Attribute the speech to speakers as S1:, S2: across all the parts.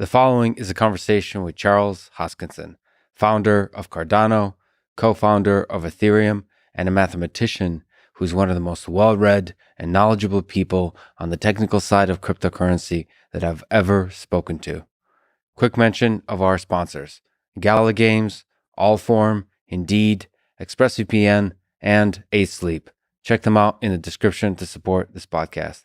S1: The following is a conversation with Charles Hoskinson, founder of Cardano, co-founder of Ethereum, and a mathematician who's one of the most well-read and knowledgeable people on the technical side of cryptocurrency that I've ever spoken to. Quick mention of our sponsors: Gala Games, Allform, Indeed, ExpressVPN, and Sleep. Check them out in the description to support this podcast.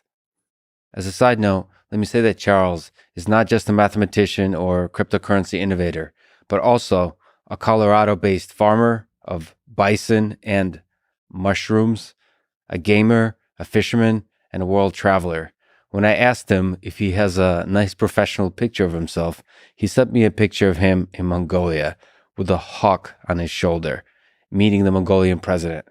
S1: As a side note, let me say that Charles is not just a mathematician or cryptocurrency innovator, but also a Colorado-based farmer of bison and mushrooms, a gamer, a fisherman, and a world traveler. When I asked him if he has a nice professional picture of himself, he sent me a picture of him in Mongolia with a hawk on his shoulder, meeting the Mongolian president.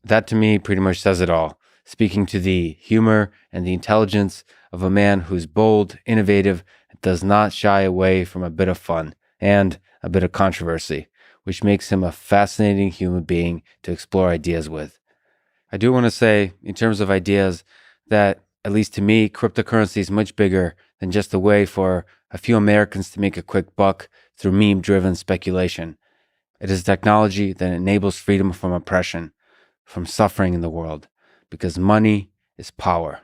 S1: That to me pretty much says it all, speaking to the humor and the intelligence of a man who's bold, innovative, and does not shy away from a bit of fun and a bit of controversy, which makes him a fascinating human being to explore ideas with. I do want to say, in terms of ideas, that at least to me, cryptocurrency is much bigger than just a way for a few Americans to make a quick buck through meme-driven speculation. It is technology that enables freedom from oppression, from suffering in the world, because money is power.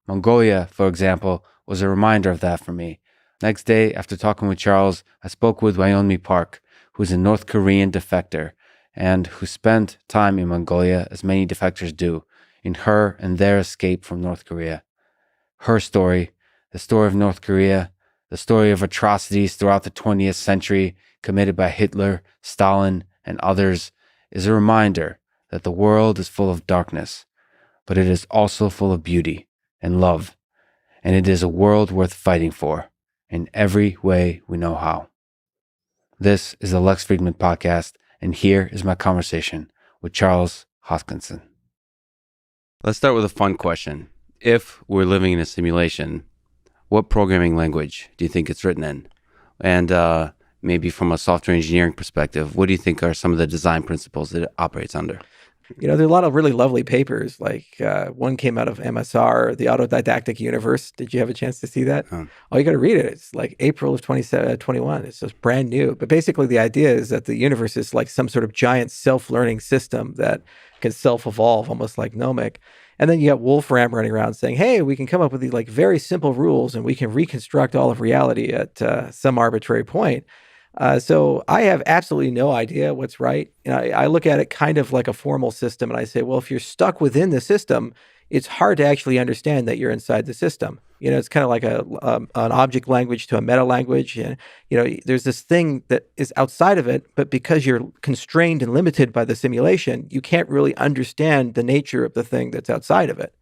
S1: Mongolia, for example, was a reminder of that for me. Next day, after talking with Charles, I spoke with Wyoming Park, who's a North Korean defector and who spent time in Mongolia, as many defectors do, in her and their escape from North Korea. Her story, the story of North Korea, the story of atrocities throughout the 20th century committed by Hitler, Stalin, and others, is a reminder that the world is full of darkness, but it is also full of beauty and love, and it is a world worth fighting for in every way we know how. This is the Lex Friedman Podcast, and here is my conversation with Charles Hoskinson. Let's start with a fun question. If we're living in a simulation, what programming language do you think it's written in? And maybe from a software engineering perspective, what do you think are some of the design principles that it operates under?
S2: You know, there are a lot of really lovely papers, like one came out of MSR, The Autodidactic Universe. Did you have a chance to see that? Oh, you got to read it. It's like April of 2021. It's just brand new. But basically the idea is that the universe is like some sort of giant self-learning system that can self-evolve, almost like Gnomic. And then you got Wolfram running around saying, hey, we can come up with these like very simple rules and we can reconstruct all of reality at some arbitrary point. So I have absolutely no idea what's right. You know, I look at it kind of like a formal system, and I say, well, if you're stuck within the system, it's hard to actually understand that you're inside the system. You know, it's kind of like an object language to a meta language. And, you know, there's this thing that is outside of it, but because you're constrained and limited by the simulation, you can't really understand the nature of the thing that's outside of it.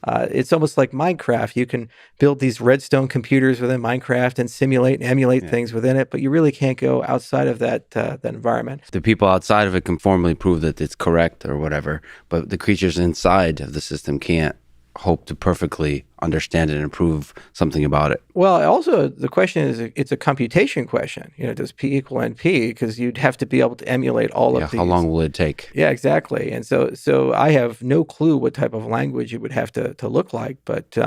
S2: It's almost like Minecraft. You can build these redstone computers within Minecraft and simulate and emulate things within it, but you really can't go outside of that environment.
S1: The people outside of it can formally prove that it's correct or whatever, but the creatures inside of the system can't hope to perfectly understand it and prove something about it.
S2: Well, also the question is, it's a computation question. You know, does P equal NP? Because you'd have to be able to emulate all of these.
S1: How long will it take?
S2: Yeah, exactly. And so I have no clue what type of language it would have to look like, but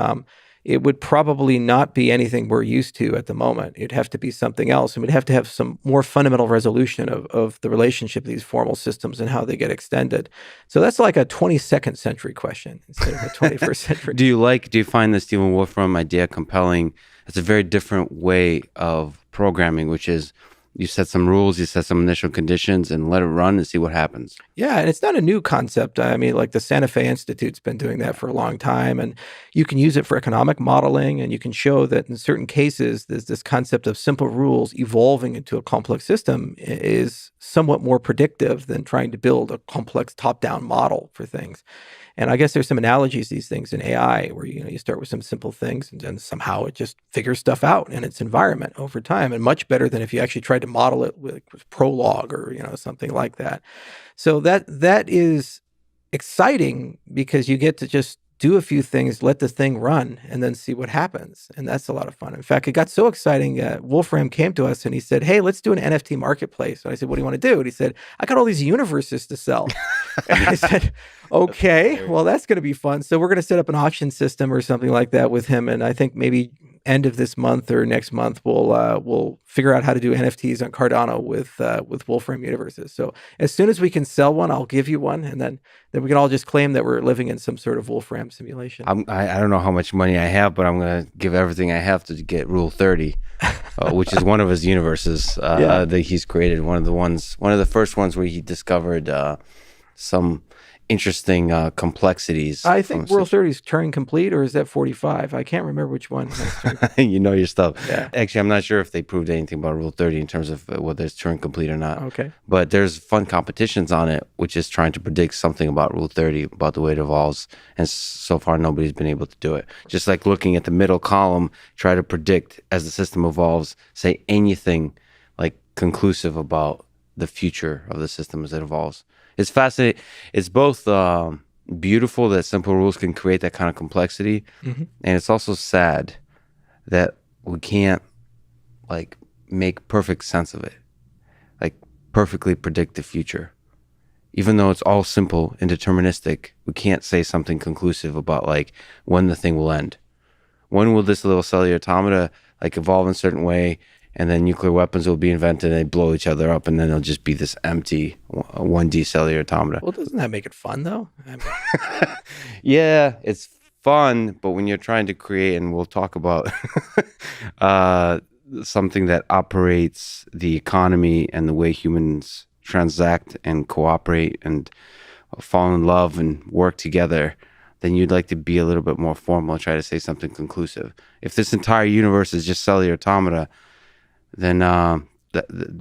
S2: it would probably not be anything we're used to at the moment. It'd have to be something else, and we'd have to have some more fundamental resolution of the relationship of these formal systems and how they get extended. So that's like a 22nd century question instead of a 21st century.
S1: Do you find the Stephen Wolfram idea compelling? It's a very different way of programming, which is you set some rules, you set some initial conditions, and let it run and see what happens.
S2: Yeah, and it's not a new concept. I mean, like the Santa Fe Institute's been doing that for a long time, and you can use it for economic modeling, and you can show that in certain cases, there's this concept of simple rules evolving into a complex system is somewhat more predictive than trying to build a complex top-down model for things. And I guess there's some analogies to these things in AI where, you know, you start with some simple things and then somehow it just figures stuff out in its environment over time, and much better than if you actually tried to model it with Prolog or, you know, something like that. So that is exciting because you get to just do a few things, let the thing run, and then see what happens. And that's a lot of fun. In fact, it got so exciting, Wolfram came to us and he said, hey, let's do an NFT marketplace. And I said, what do you want to do? And he said, I got all these universes to sell. And I said, okay, well, that's going to be fun. So we're going to set up an auction system or something like that with him. And I think maybe end of this month or next month, we'll figure out how to do NFTs on Cardano with Wolfram universes. So as soon as we can sell one, I'll give you one, and then we can all just claim that we're living in some sort of Wolfram simulation.
S1: I don't know how much money I have, but I'm going to give everything I have to get Rule 30, which is one of his universes that he's created. One of the first ones where he discovered some interesting complexities.
S2: I think Rule 30 is Turing complete, or is that 45? I can't remember which one.
S1: You know your stuff.
S2: Yeah.
S1: Actually, I'm not sure if they proved anything about Rule 30 in terms of whether it's Turing complete or not.
S2: Okay.
S1: But there's fun competitions on it, which is trying to predict something about Rule 30, about the way it evolves. And so far, nobody's been able to do it. Just like looking at the middle column, try to predict as the system evolves, say anything like conclusive about the future of the system as it evolves. It's fascinating. It's both beautiful that simple rules can create that kind of complexity, and it's also sad that we can't like make perfect sense of it, like perfectly predict the future. Even though it's all simple and deterministic, we can't say something conclusive about like when the thing will end. When will this little cellular automata like evolve in a certain way, and then nuclear weapons will be invented and they blow each other up, and then it'll just be this empty 1D cellular automata.
S2: Well, doesn't that make it fun, though?
S1: Yeah, it's fun, but when you're trying to create, and we'll talk about something that operates the economy and the way humans transact and cooperate and fall in love and work together, then you'd like to be a little bit more formal and try to say something conclusive. If this entire universe is just cellular automata, then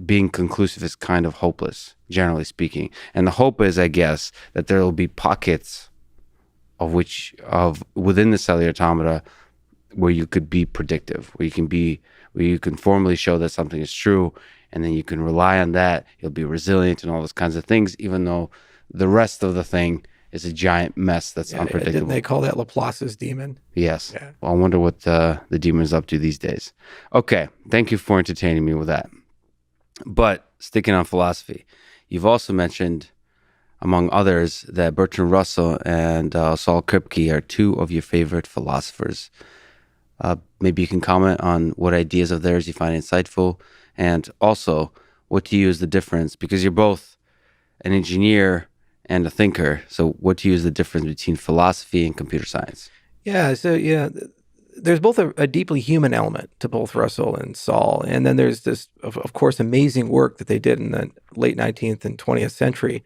S1: being conclusive is kind of hopeless, generally speaking. And the hope is, I guess, that there will be pockets of within the cellular automata where you could be predictive, where you can formally show that something is true, and then you can rely on that. You'll be resilient and all those kinds of things, even though the rest of the thing is a giant mess that's unpredictable.
S2: Didn't they call that Laplace's demon?
S1: Yes. Yeah. Well, I wonder what the demon's up to these days. Okay. Thank you for entertaining me with that. But sticking on philosophy, you've also mentioned, among others, that Bertrand Russell and Saul Kripke are two of your favorite philosophers. Maybe you can comment on what ideas of theirs you find insightful, and also what to you is the difference, because you're both an engineer and a thinker. So what to you is the difference between philosophy and computer science?
S2: Yeah, there's both a deeply human element to both Russell and Saul, and then there's this, of course, amazing work that they did in the late 19th and 20th century.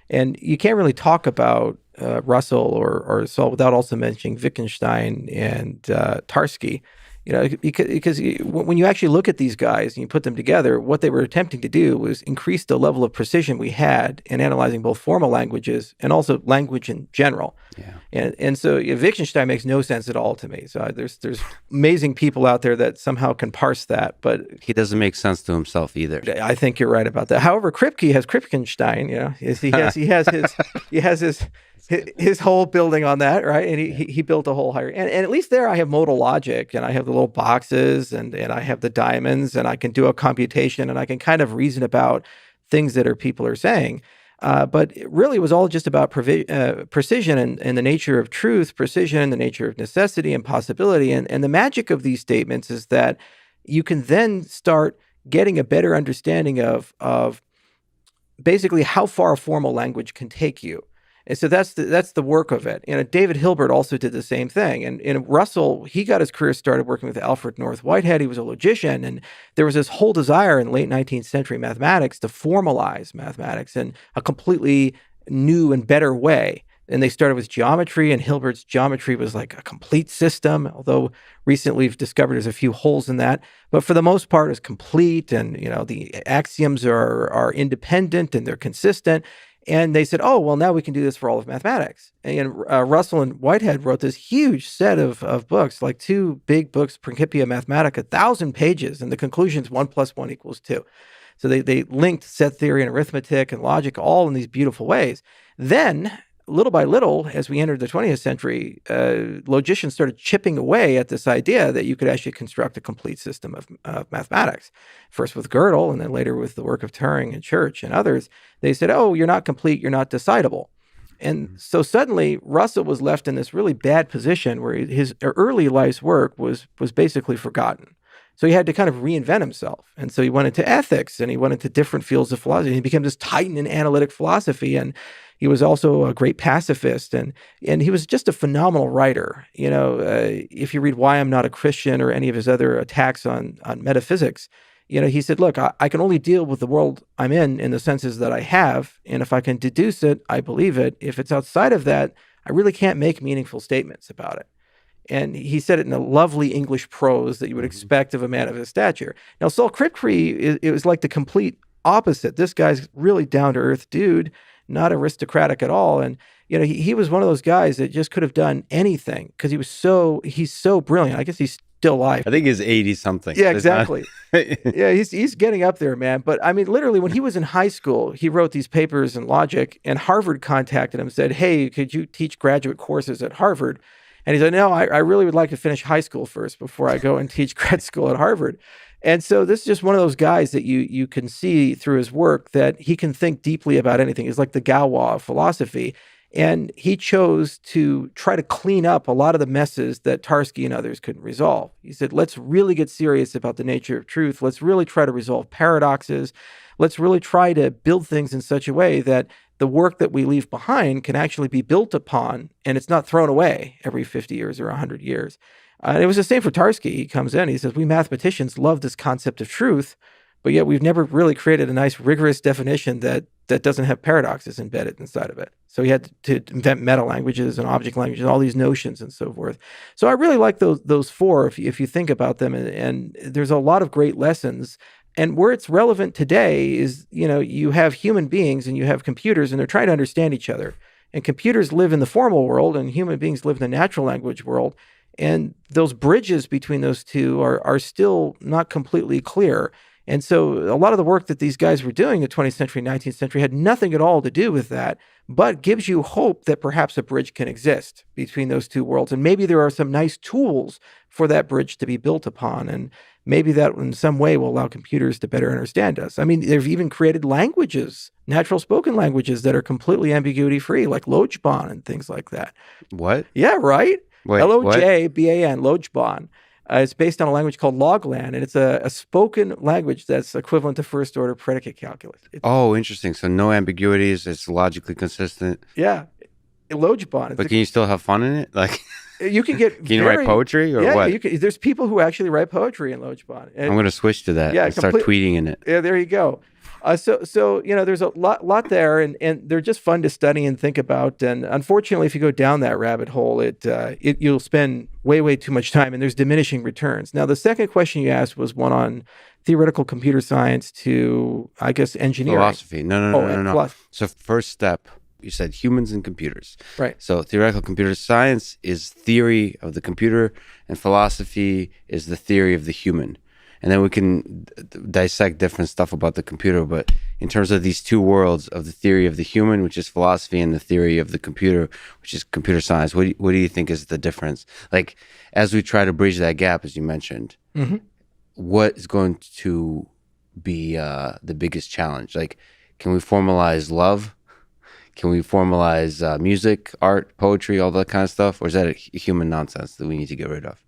S2: And you can't really talk about Russell or Saul without also mentioning Wittgenstein and Tarski. Because when you actually look at these guys and you put them together, what they were attempting to do was increase the level of precision we had in analyzing both formal languages and also language in general. Yeah. And so Wittgenstein makes no sense at all to me. So there's amazing people out there that somehow can parse that, but
S1: he doesn't make sense to himself either.
S2: I think you're right about that. However, Kripke has Kripkenstein. He has his whole building on that, right? And he built a whole hierarchy. And at least there I have modal logic, and I have the little boxes, and I have the diamonds, and I can do a computation, and I can kind of reason about things that people are saying. But it really was all just about precision and the nature of truth, precision, the nature of necessity and possibility. And the magic of these statements is that you can then start getting a better understanding of basically how far a formal language can take you. And so that's the work of it. And David Hilbert also did the same thing. And Russell, he got his career started working with Alfred North Whitehead. He was a logician. And there was this whole desire in late 19th century mathematics to formalize mathematics in a completely new and better way. And they started with geometry, and Hilbert's geometry was like a complete system, although recently we've discovered there's a few holes in that. But for the most part, it's complete, and the axioms are independent and they're consistent. And they said, oh, well, now we can do this for all of mathematics. And Russell and Whitehead wrote this huge set of books, like two big books, Principia Mathematica, 1,000 pages. And the conclusion is 1 + 1 = 2. So they linked set theory and arithmetic and logic all in these beautiful ways. Then, little by little, as we entered the 20th century, logicians started chipping away at this idea that you could actually construct a complete system of mathematics. First with Gödel, and then later with the work of Turing and Church and others. They said, oh, you're not complete, you're not decidable. And so suddenly Russell was left in this really bad position where his early life's work was basically forgotten. So he had to kind of reinvent himself. And so he went into ethics and he went into different fields of philosophy. He became this titan in analytic philosophy. And he was also a great pacifist. And he was just a phenomenal writer. If you read Why I'm Not a Christian or any of his other attacks on metaphysics, he said, look, I can only deal with the world I'm in the senses that I have. And if I can deduce it, I believe it. If it's outside of that, I really can't make meaningful statements about it. And he said it in a lovely English prose that you would expect of a man of his stature. Now, Saul Kripke, it was like the complete opposite. This guy's really down-to-earth dude, not aristocratic at all. And, he was one of those guys that just could have done anything because he's so brilliant. I guess he's still alive.
S1: I think he's 80-something.
S2: Yeah, exactly. Yeah, he's getting up there, man. But I mean, literally, when he was in high school, he wrote these papers in logic, and Harvard contacted him and said, hey, could you teach graduate courses at Harvard? And he said, no, I really would like to finish high school first before I go and teach grad school at Harvard. And so this is just one of those guys that you can see through his work that he can think deeply about anything. He's like the Galois of philosophy. And he chose to try to clean up a lot of the messes that Tarski and others couldn't resolve. He said, let's really get serious about the nature of truth. Let's really try to resolve paradoxes. Let's really try to build things in such a way that the work that we leave behind can actually be built upon and it's not thrown away every 50 years or 100 years. And it was the same for Tarski. He comes in, he says, we mathematicians love this concept of truth, but yet we've never really created a nice rigorous definition that doesn't have paradoxes embedded inside of it. So he had to invent meta languages and object languages, all these notions and so forth. So I really like those four if you think about them. And there's a lot of great lessons. And where it's relevant today is, you have human beings and you have computers and they're trying to understand each other. And computers live in the formal world and human beings live in the natural language world. And those bridges between those two are still not completely clear. And so a lot of the work that these guys were doing in the 20th century, 19th century had nothing at all to do with that, but gives you hope that perhaps a bridge can exist between those two worlds. And maybe there are some nice tools for that bridge to be built upon. And maybe that in some way will allow computers to better understand us. I mean, they've even created languages, natural spoken languages that are completely ambiguity free, like Lojban and things like that.
S1: What?
S2: Yeah, right?
S1: Wait,
S2: Lojban, Lojban. It's based on a language called Loglan, and it's a spoken language that's equivalent to first-order predicate calculus.
S1: Interesting. So no ambiguities. It's logically consistent.
S2: Yeah, Lojban.
S1: But can you still have fun in it? Like,
S2: you can get.
S1: Can you write poetry or what?
S2: Yeah, there's people who actually write poetry in Lojban.
S1: I'm going to switch to that. And start tweeting in it.
S2: Yeah, there you go. So there's a lot there, and they're just fun to study and think about. And unfortunately, if you go down that rabbit hole, you'll spend way too much time, and there's diminishing returns. Now, the second question you asked was one on theoretical computer science to, I guess, engineering.
S1: Philosophy. No. So first step, you said humans and computers.
S2: Right.
S1: So theoretical computer science is theory of the computer, and philosophy is the theory of the human. And then we can dissect different stuff about the computer. But in terms of these two worlds of the theory of the human, which is philosophy, and the theory of the computer, which is computer science, what do you think is the difference? Like, as we try to bridge that gap, as you mentioned, what is going to be the biggest challenge? Like, can we formalize love? Can we formalize music, art, poetry, all that kind of stuff? Or is that a human nonsense that we need to get rid of?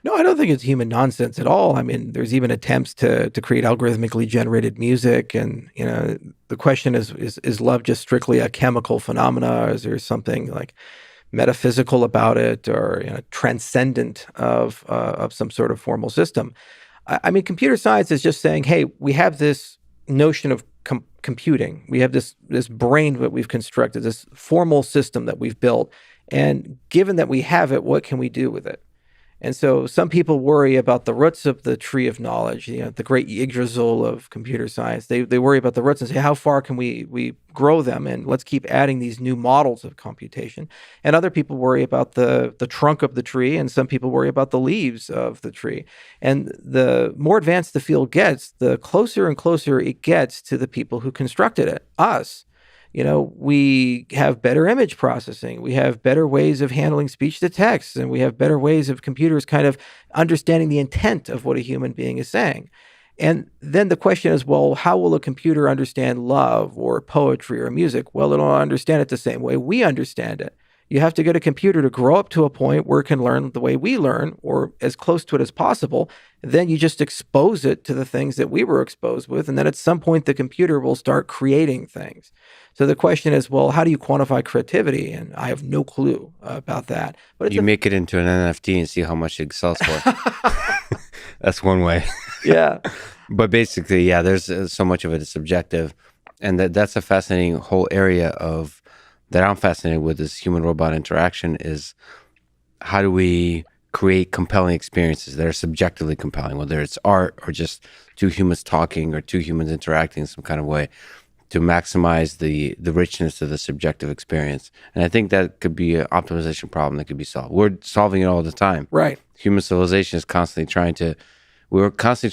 S2: No, I don't think it's human nonsense at all. I mean, there's even attempts to create algorithmically generated music. And, the question is love just strictly a chemical phenomena? Or is there something like metaphysical about it or transcendent of some sort of formal system? I mean, computer science is just saying, hey, we have this notion of computing. We have this brain that we've constructed, this formal system that we've built. And given that we have it, what can we do with it? And so some people worry about the roots of the tree of knowledge, the great Yggdrasil of computer science. They worry about the roots and say, how far can we grow them? And let's keep adding these new models of computation. And other people worry about the trunk of the tree, and some people worry about the leaves of the tree. And the more advanced the field gets, the closer and closer it gets to the people who constructed it, us. We have better image processing. We have better ways of handling speech to text, and we have better ways of computers kind of understanding the intent of what a human being is saying. And then the question is, well, how will a computer understand love or poetry or music? Well, it'll understand it the same way we understand it. You have to get a computer to grow up to a point where it can learn the way we learn or as close to it as possible. Then you just expose it to the things that we were exposed with. And then at some point, the computer will start creating things. So the question is, well, how do you quantify creativity? And I have no clue about that.
S1: But you make it into an NFT and see how much it sells for. That's one way.
S2: Yeah.
S1: But basically, yeah, there's so much of it is subjective. And that's a fascinating whole area of that I'm fascinated with is human-robot interaction is how do we create compelling experiences that are subjectively compelling, whether it's art or just two humans talking or two humans interacting in some kind of way to maximize the richness of the subjective experience. And I think that could be an optimization problem that could be solved. We're solving it all the time.
S2: Right.
S1: Human civilization is constantly trying to impress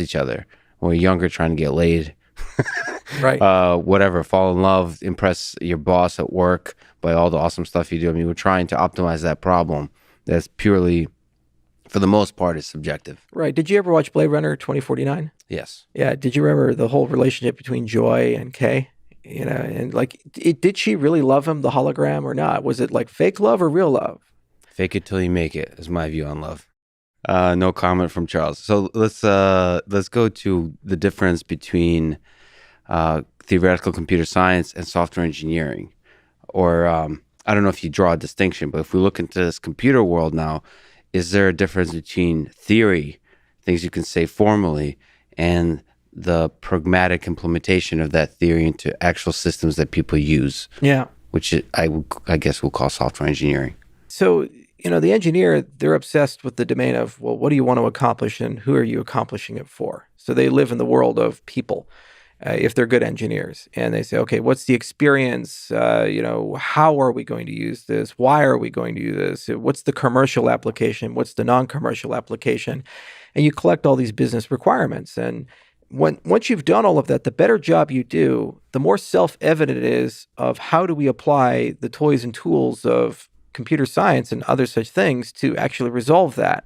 S1: each other. When we're younger, trying to get laid.
S2: Right.
S1: Whatever, fall in love, impress your boss at work by all the awesome stuff you do. I mean, we're trying to optimize that problem that's purely, for the most part, is subjective.
S2: Right. Did you ever watch Blade Runner 2049?
S1: Yes.
S2: Yeah. Did you remember the whole relationship between Joy and Kay? You know, and like, did she really love him, the hologram, or not? Was it like fake love or real love?
S1: Fake it till you make it is my view on love. No comment from Charles. So let's go to the difference between theoretical computer science and software engineering. Or I don't know if you draw a distinction, but if we look into this computer world now, is there a difference between theory, things you can say formally, and the pragmatic implementation of that theory into actual systems that people use?
S2: Yeah.
S1: Which I guess we'll call software engineering.
S2: So, you know, the engineer, they're obsessed with the domain of, well, what do you want to accomplish and who are you accomplishing it for? So they live in the world of people, if they're good engineers. And they say, okay, what's the experience? How are we going to use this? Why are we going to use this? What's the commercial application? What's the non-commercial application? And you collect all these business requirements. And once you've done all of that, the better job you do, the more self-evident it is of how do we apply the toys and tools of computer science and other such things to actually resolve that.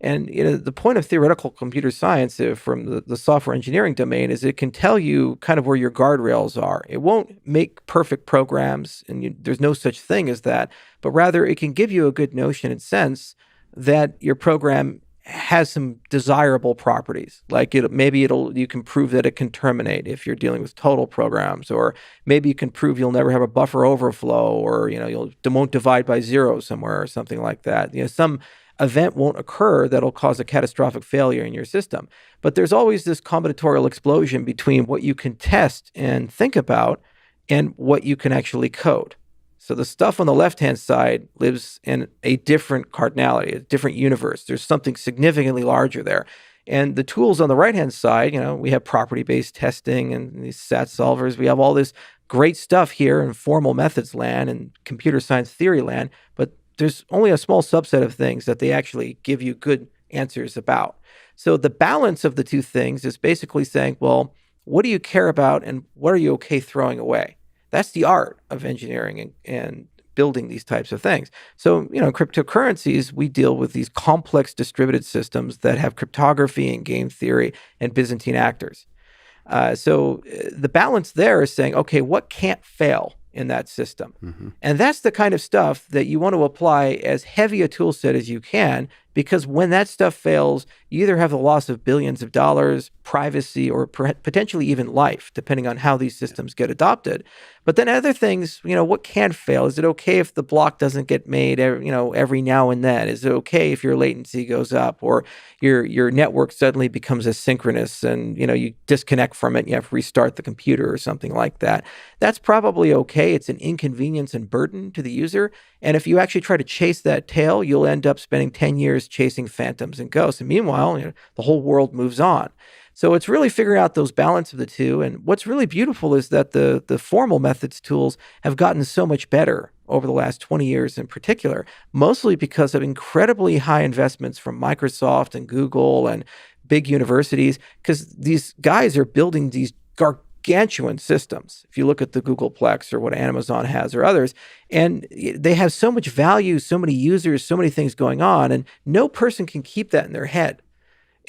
S2: And the point of theoretical computer science from the software engineering domain is it can tell you kind of where your guardrails are. It won't make perfect programs, and there's no such thing as that, but rather it can give you a good notion and sense that your program has some desirable properties. Like you can prove that it can terminate if you're dealing with total programs, or maybe you can prove you'll never have a buffer overflow, or you won't divide by zero somewhere or something like that. Some event won't occur that'll cause a catastrophic failure in your system. But there's always this combinatorial explosion between what you can test and think about and what you can actually code. So the stuff on the left-hand side lives in a different cardinality, a different universe. There's something significantly larger there. And the tools on the right-hand side, we have property-based testing and these SAT solvers. We have all this great stuff here in formal methods land and computer science theory land, but there's only a small subset of things that they actually give you good answers about. So the balance of the two things is basically saying, well, what do you care about and what are you okay throwing away? That's the art of engineering and building these types of things. So, cryptocurrencies, we deal with these complex distributed systems that have cryptography and game theory and Byzantine actors. So the balance there is saying, okay, what can't fail in that system? Mm-hmm. And that's the kind of stuff that you want to apply as heavy a tool set as you can, because when that stuff fails, you either have the loss of billions of dollars, privacy, or potentially even life, depending on how these systems get adopted. But then other things, what can fail? Is it okay if the block doesn't get made, every now and then? Is it okay if your latency goes up or your network suddenly becomes asynchronous and, you disconnect from it and you have to restart the computer or something like that? That's probably okay. It's an inconvenience and burden to the user. And if you actually try to chase that tail, you'll end up spending 10 years chasing phantoms and ghosts. And meanwhile, the whole world moves on. So it's really figuring out those balance of the two. And what's really beautiful is that the formal methods tools have gotten so much better over the last 20 years in particular, mostly because of incredibly high investments from Microsoft and Google and big universities, because these guys are building these gargantuan systems. If you look at the Googleplex or what Amazon has or others, and they have so much value, so many users, so many things going on, and no person can keep that in their head.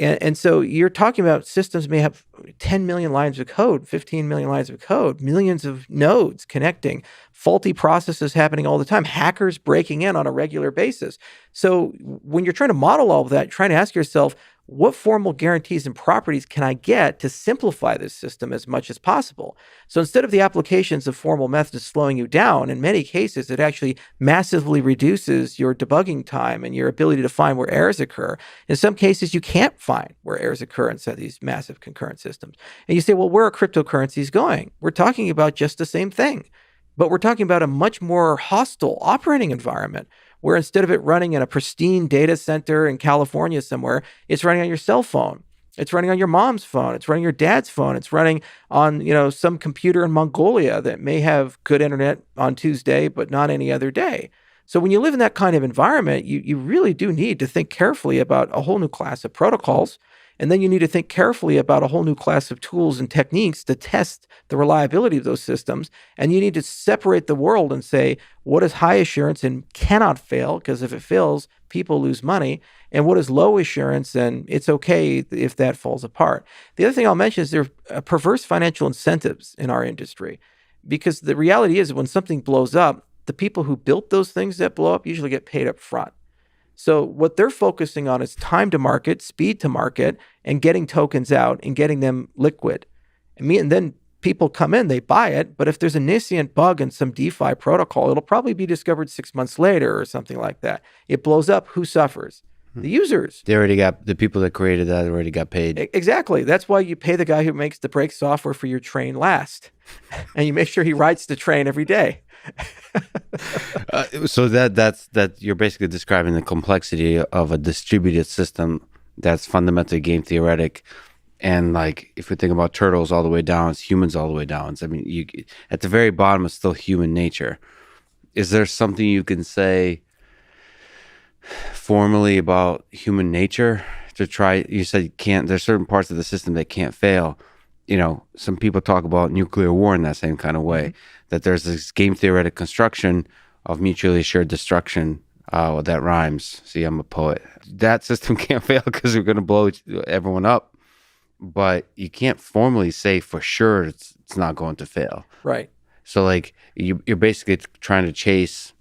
S2: And so you're talking about systems may have 10 million lines of code, 15 million lines of code, millions of nodes connecting, faulty processes happening all the time, hackers breaking in on a regular basis. So when you're trying to model all of that, trying to ask yourself, what formal guarantees and properties can I get to simplify this system as much as possible? So instead of the applications of formal methods slowing you down, in many cases, it actually massively reduces your debugging time and your ability to find where errors occur. In some cases, you can't find where errors occur inside these massive concurrent systems. And you say, well, where are cryptocurrencies going? We're talking about just the same thing, but we're talking about a much more hostile operating environment, where instead of it running in a pristine data center in California somewhere, it's running on your cell phone. It's running on your mom's phone. It's running your dad's phone. It's running on, some computer in Mongolia that may have good internet on Tuesday, but not any other day. So when you live in that kind of environment, you really do need to think carefully about a whole new class of protocols. And then you need to think carefully about a whole new class of tools and techniques to test the reliability of those systems. And you need to separate the world and say, what is high assurance and cannot fail? Because if it fails, people lose money. And what is low assurance? And it's okay if that falls apart. The other thing I'll mention is there are perverse financial incentives in our industry. Because the reality is when something blows up, the people who built those things that blow up usually get paid up front. So what they're focusing on is time to market, speed to market, and getting tokens out and getting them liquid. And then people come in, they buy it, but if there's a nascent bug in some DeFi protocol, it'll probably be discovered 6 months later or something like that. It blows up, who suffers? The users.
S1: The people that created that already got paid.
S2: Exactly. That's why you pay the guy who makes the brake software for your train last. And you make sure he rides the train every day.
S1: So that you're basically describing the complexity of a distributed system that's fundamentally game theoretic, and like if we think about turtles all the way down, it's humans all the way down. I mean, you at the very bottom is still human nature. Is there something you can say formally about human nature to try? You said you can't. There's certain parts of the system that can't fail. Some people talk about nuclear war in that same kind of way, that there's this game theoretic construction of mutually assured destruction. That rhymes. See, I'm a poet. That system can't fail because we're going to blow everyone up. But you can't formally say for sure it's not going to fail.
S2: Right.
S1: So like you're basically trying to chase,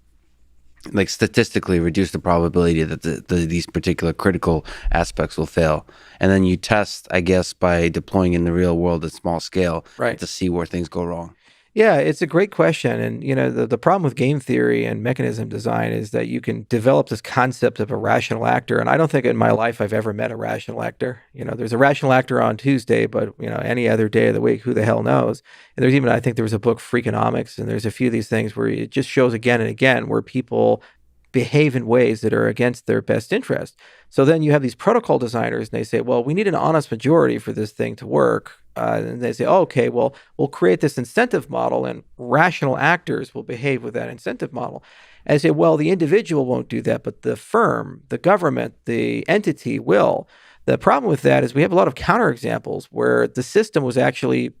S1: like statistically reduce the probability that these particular critical aspects will fail. And then you test, I guess, by deploying in the real world at small scale,
S2: right,
S1: to see where things go wrong.
S2: Yeah, it's a great question. And, the problem with game theory and mechanism design is that you can develop this concept of a rational actor. And I don't think in my life I've ever met a rational actor. There's a rational actor on Tuesday, but, any other day of the week, who the hell knows? And there's even, I think there was a book, Freakonomics, and there's a few of these things where it just shows again and again where people behave in ways that are against their best interest. So then you have these protocol designers and they say, well, we need an honest majority for this thing to work. And they say, oh, okay, well, we'll create this incentive model and rational actors will behave with that incentive model. And I say, well, the individual won't do that, but the firm, the government, the entity will. The problem with that is we have a lot of counterexamples where the system was actually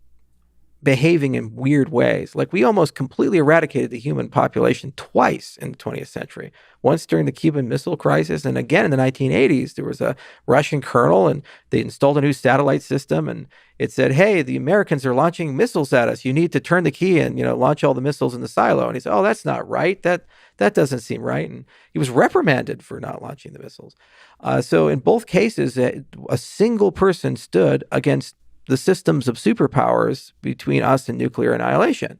S2: behaving in weird ways. Like we almost completely eradicated the human population twice in the 20th century. Once during the Cuban Missile Crisis, and again in the 1980s, there was a Russian colonel and they installed a new satellite system and it said, hey, the Americans are launching missiles at us. You need to turn the key and, launch all the missiles in the silo. And he said, oh, that's not right. That doesn't seem right. And he was reprimanded for not launching the missiles. So in both cases, a single person stood against the systems of superpowers between us and nuclear annihilation.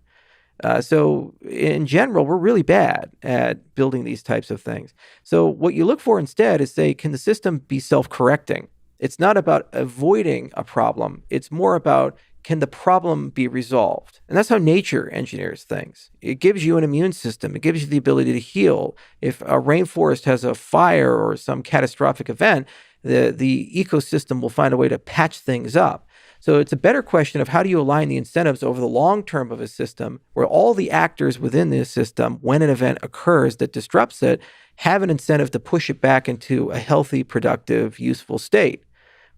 S2: So in general, we're really bad at building these types of things. So what you look for instead is say, can the system be self-correcting? It's not about avoiding a problem. It's more about, can the problem be resolved? And that's how nature engineers things. It gives you an immune system. It gives you the ability to heal. If a rainforest has a fire or some catastrophic event, the ecosystem will find a way to patch things up. So it's a better question of how do you align the incentives over the long term of a system where all the actors within this system, when an event occurs that disrupts it, have an incentive to push it back into a healthy, productive, useful state,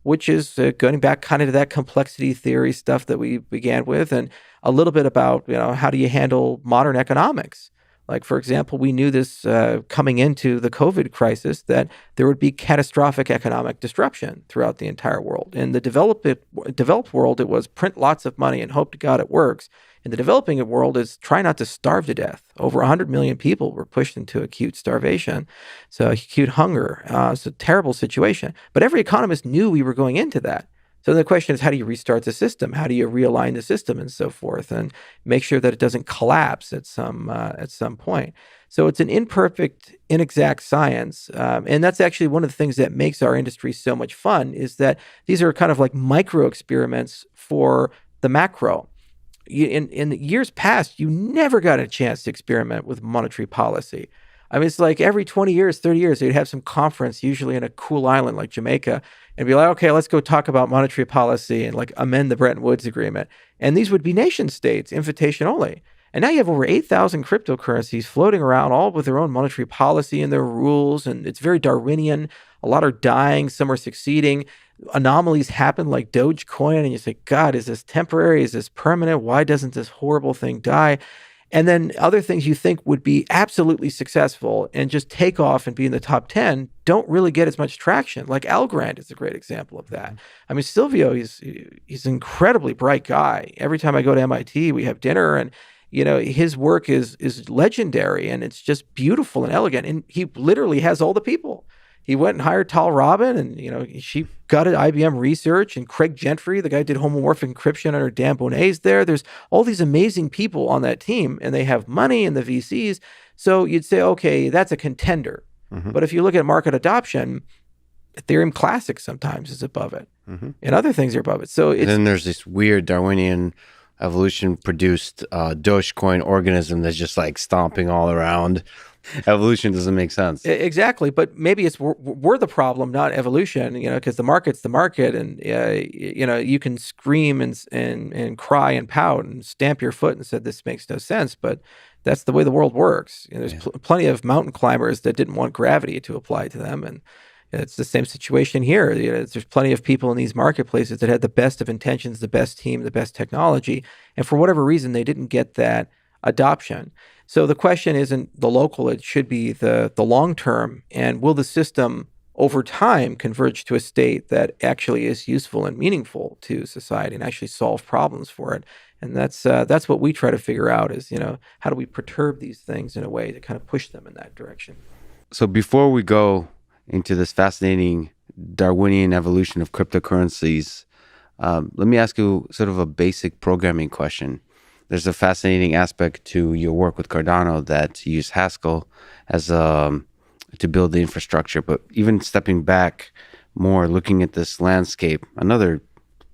S2: which is going back kind of to that complexity theory stuff that we began with, and a little bit about, how do you handle modern economics? Like, for example, we knew this coming into the COVID crisis that there would be catastrophic economic disruption throughout the entire world. In the developed world, it was print lots of money and hope to God it works. In the developing world, is try not to starve to death. Over 100 million people were pushed into acute starvation, so acute hunger. It's a terrible situation. But every economist knew we were going into that. So the question is, how do you restart the system? How do you realign the system and so forth, and make sure that it doesn't collapse at some point? So it's an imperfect, inexact science, and that's actually one of the things that makes our industry so much fun. Is that these are kind of like micro experiments for the macro. In years past, you never got a chance to experiment with monetary policy. I mean, it's like every 20 years, 30 years, they'd have some conference, usually in a cool island like Jamaica, and be like, okay, let's go talk about monetary policy and like amend the Bretton Woods Agreement. And these would be nation states, invitation only. And now you have over 8,000 cryptocurrencies floating around, all with their own monetary policy and their rules. And it's very Darwinian. A lot are dying, some are succeeding. Anomalies happen like Dogecoin. And you say, God, is this temporary? Is this permanent? Why doesn't this horrible thing die? And then other things you think would be absolutely successful and just take off and be in the top 10 don't really get as much traction. Like Algorand is a great example of that. I mean, Silvio, he's an incredibly bright guy. Every time I go to MIT, we have dinner, and his work is legendary, and it's just beautiful and elegant. And he literally has all the people. He went and hired Tal Robin, and she gutted IBM Research, and Craig Gentry, the guy who did homomorphic encryption under Dan Bonet's there. There's all these amazing people on that team, and they have money and the VCs. So you'd say, okay, that's a contender. Mm-hmm. But if you look at market adoption, Ethereum Classic sometimes is above it, mm-hmm. and other things are above it. So
S1: and then there's this weird Darwinian evolution produced Dogecoin organism that's just like stomping all around. Evolution doesn't make sense.
S2: Exactly, but maybe we're the problem, not evolution. Because the market's the market, and you can scream and cry and pout and stamp your foot and say this makes no sense, but that's the way the world works. There's plenty of mountain climbers that didn't want gravity to apply to them, and it's the same situation here. There's plenty of people in these marketplaces that had the best of intentions, the best team, the best technology, and for whatever reason, they didn't get that adoption. So the question isn't the local, it should be the long term. And will the system over time converge to a state that actually is useful and meaningful to society and actually solve problems for it? And that's what we try to figure out is, how do we perturb these things in a way to kind of push them in that direction?
S1: So before we go into this fascinating Darwinian evolution of cryptocurrencies, let me ask you sort of a basic programming question. There's a fascinating aspect to your work with Cardano that you use Haskell as to build the infrastructure. But even stepping back more, looking at this landscape, another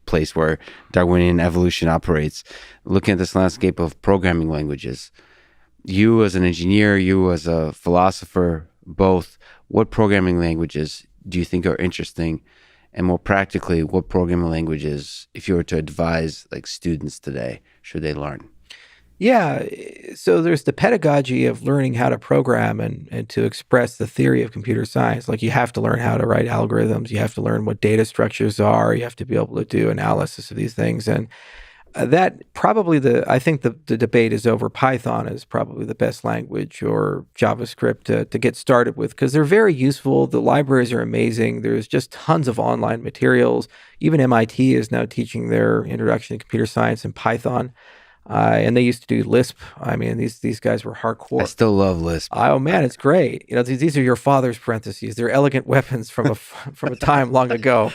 S1: place where Darwinian evolution operates, looking at this landscape of programming languages. You as an engineer, you as a philosopher, both, what programming languages do you think are interesting? And more practically, what programming languages, if you were to advise like students today, should they learn?
S2: Yeah, so there's the pedagogy of learning how to program and to express the theory of computer science. Like you have to learn how to write algorithms, you have to learn what data structures are, you have to be able to do analysis of these things. And that probably I think the debate is over. Python is probably the best language, or JavaScript to get started with, because they're very useful. The libraries are amazing. There's just tons of online materials. Even MIT is now teaching their introduction to computer science in Python. And they used to do Lisp. I mean, these guys were hardcore.
S1: I still love Lisp.
S2: Oh man, it's great. These are your father's parentheses. They're elegant weapons from a time long ago.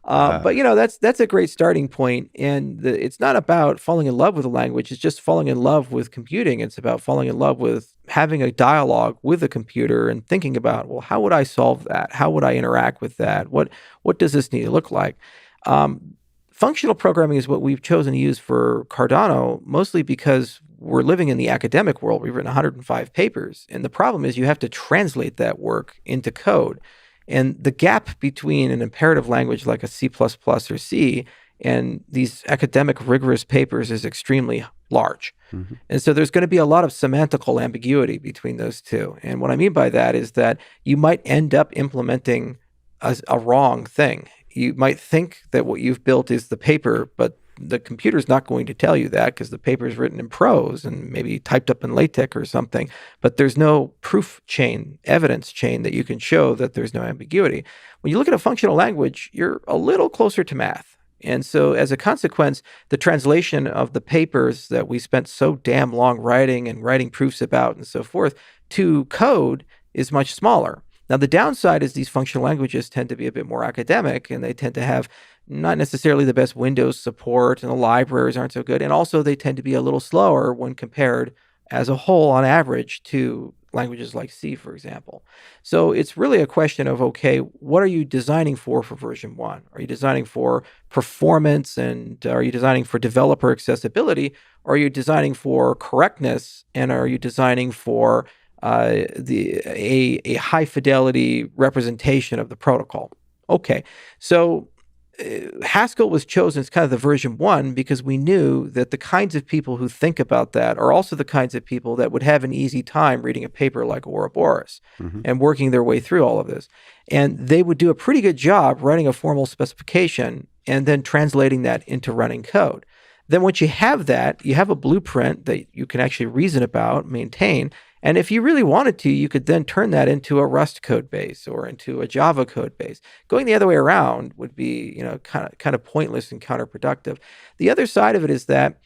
S2: But that's a great starting point. And it's not about falling in love with a language. It's just falling in love with computing. It's about falling in love with having a dialogue with a computer and thinking about, well, how would I solve that? How would I interact with that? What does this need to look like? Functional programming is what we've chosen to use for Cardano, mostly because we're living in the academic world. We've written 105 papers. And the problem is you have to translate that work into code. And the gap between an imperative language like a C++ or C and these academic rigorous papers is extremely large. Mm-hmm. And so there's going to be a lot of semantical ambiguity between those two. And what I mean by that is that you might end up implementing a wrong thing. You might think that what you've built is the paper, but the computer's not going to tell you that because the paper is written in prose and maybe typed up in LaTeX or something, but there's no proof chain, evidence chain that you can show that there's no ambiguity. When you look at a functional language, you're a little closer to math. And so as a consequence, the translation of the papers that we spent so damn long writing and writing proofs about and so forth to code is much smaller. Now, the downside is these functional languages tend to be a bit more academic, and they tend to have not necessarily the best Windows support, and the libraries aren't so good. And also, they tend to be a little slower when compared as a whole on average to languages like C, for example. So it's really a question of, okay, what are you designing for version 1? Are you designing for performance, and are you designing for developer accessibility? Or are you designing for correctness, and are you designing for a high fidelity representation of the protocol? Okay, so Haskell was chosen as kind of the version 1 because we knew that the kinds of people who think about that are also the kinds of people that would have an easy time reading a paper like Ouroboros and working their way through all of this. And they would do a pretty good job writing a formal specification and then translating that into running code. Then once you have that, you have a blueprint that you can actually reason about, maintain. And if you really wanted to, you could then turn that into a Rust code base or into a Java code base. Going the other way around would be, kind of pointless and counterproductive. The other side of it is that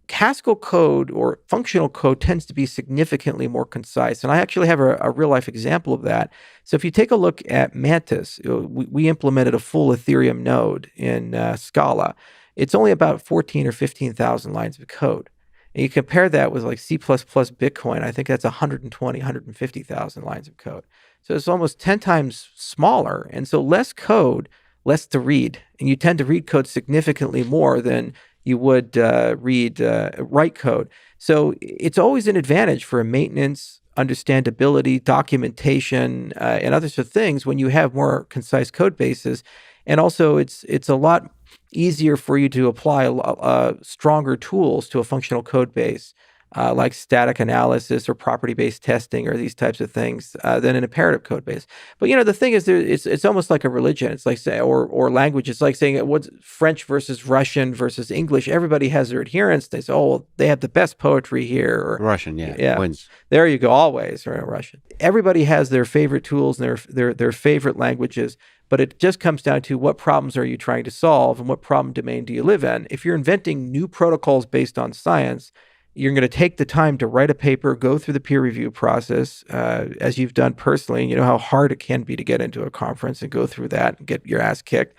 S2: Haskell code or functional code tends to be significantly more concise. And I actually have a real life example of that. So if you take a look at Mantis, we implemented a full Ethereum node in Scala. It's only about 14 or 15,000 lines of code. And you compare that with like C++ Bitcoin, I think that's 120, 150,000 lines of code. So it's almost 10 times smaller. And so less code, less to read. And you tend to read code significantly more than you would write code. So it's always an advantage for maintenance, understandability, documentation, and other sort of things when you have more concise code bases. And also it's a lot easier for you to apply stronger tools to a functional code base, like static analysis or property-based testing or these types of things than an imperative code base. But the thing is, it's almost like a religion. It's like or language. It's like saying what's French versus Russian versus English. Everybody has their adherents. They say, oh, well, they have the best poetry here. Or,
S1: Russian, yeah, wins.
S2: There you go. Always or Russian. Everybody has their favorite tools and their favorite languages. But it just comes down to what problems are you trying to solve and what problem domain do you live in. If you're inventing new protocols based on science, you're going to take the time to write a paper, go through the peer review process, as you've done personally. You know how hard it can be to get into a conference and go through that and get your ass kicked.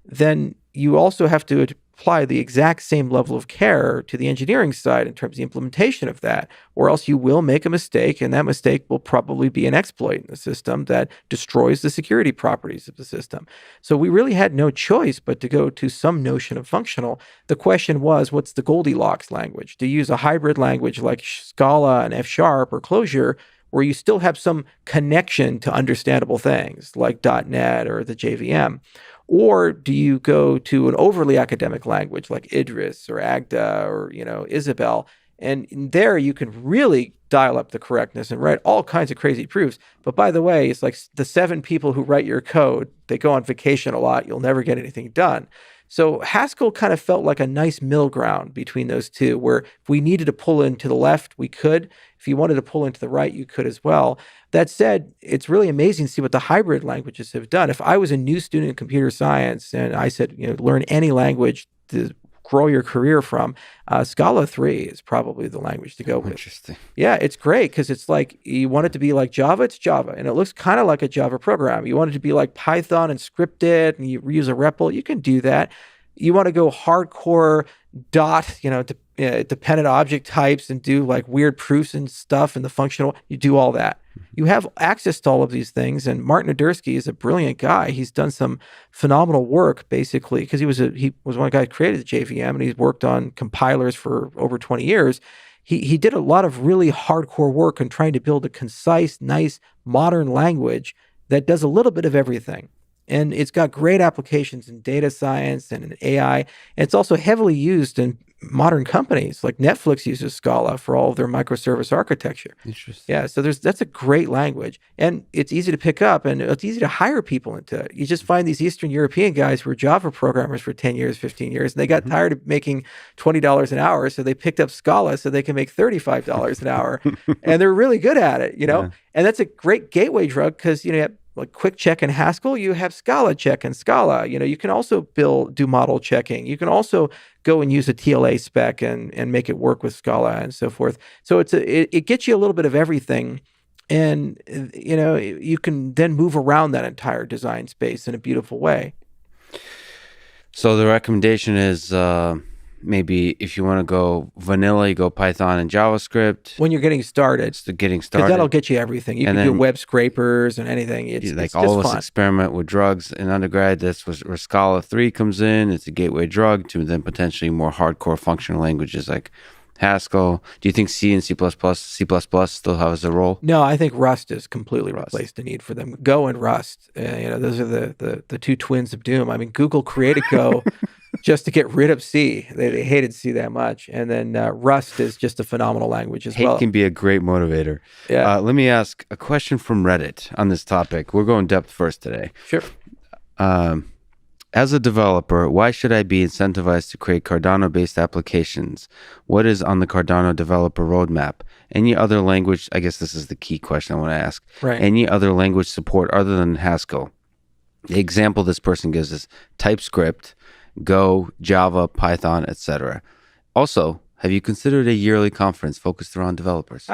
S2: Then you also have to apply the exact same level of care to the engineering side in terms of the implementation of that, or else you will make a mistake, and that mistake will probably be an exploit in the system that destroys the security properties of the system. So we really had no choice but to go to some notion of functional. The question was, what's the Goldilocks language? Do you use a hybrid language like Scala and F# or Clojure, where you still have some connection to understandable things like .NET or the JVM? Or do you go to an overly academic language like Idris or Agda or, Isabel? And there you can really dial up the correctness and write all kinds of crazy proofs. But by the way, it's like the 7 people who write your code, they go on vacation a lot. You'll never get anything done. So Haskell kind of felt like a nice middle ground between those two, where if we needed to pull into the left, we could. If you wanted to pull into the right, you could as well. That said, it's really amazing to see what the hybrid languages have done. If I was a new student in computer science and I said, learn any language to grow your career from, Scala 3 is probably the language to go with.
S1: Interesting.
S2: Yeah, it's great because it's like you want it to be like Java, it's Java, and it looks kind of like a Java program. You want it to be like Python and scripted, and you use a REPL, you can do that. You want to go hardcore dependent object types and do like weird proofs and stuff in the functional, you do all that. You have access to all of these things, and Martin Odersky is a brilliant guy. He's done some phenomenal work, basically, because he was one of the guys who created the JVM, and he's worked on compilers for over 20 years. He did a lot of really hardcore work on trying to build a concise, nice, modern language that does a little bit of everything. And it's got great applications in data science and in AI. And it's also heavily used in modern companies like Netflix uses Scala for all of their microservice architecture.
S1: Interesting.
S2: Yeah, so that's a great language, and it's easy to pick up, and it's easy to hire people into it. You just find these Eastern European guys who were Java programmers for 10 years, 15 years, and they got tired of making $20 an hour, so they picked up Scala so they can make $35 an hour, and they're really good at it,
S1: Yeah.
S2: And that's a great gateway drug because, you have like quick check in Haskell, you have Scala check in Scala. You can also do model checking. You can also go and use a TLA spec and make it work with Scala and so forth. So it gets you a little bit of everything. And, you can then move around that entire design space in a beautiful way.
S1: So the recommendation is maybe if you want to go vanilla, you go Python and JavaScript.
S2: When you're getting started.
S1: It's the getting
S2: Because
S1: started.
S2: that'll get you everything. You can do web scrapers and anything. It's
S1: like
S2: just
S1: all of us
S2: fun.
S1: experiment with drugs in undergrad. That's where Scala 3 comes in. It's a gateway drug to then potentially more hardcore functional languages like Haskell. Do you think C and C++, still has a role?
S2: No, I think Rust has completely replaced the need for them. Go and Rust, those are the two twins of doom. I mean, Google created Go just to get rid of C. They hated C that much. And then Rust is just a phenomenal language as well.
S1: Hate can be a great motivator.
S2: Yeah.
S1: Let me ask a question from Reddit on this topic. We're going depth first today.
S2: Sure.
S1: As a developer, why should I be incentivized to create Cardano-based applications? What is on the Cardano developer roadmap? Any other language? I guess this is the key question I want to ask.
S2: Right.
S1: Any other language support other than Haskell? The example this person gives is TypeScript, Go, Java, Python, etc. Also, have you considered a yearly conference focused around developers?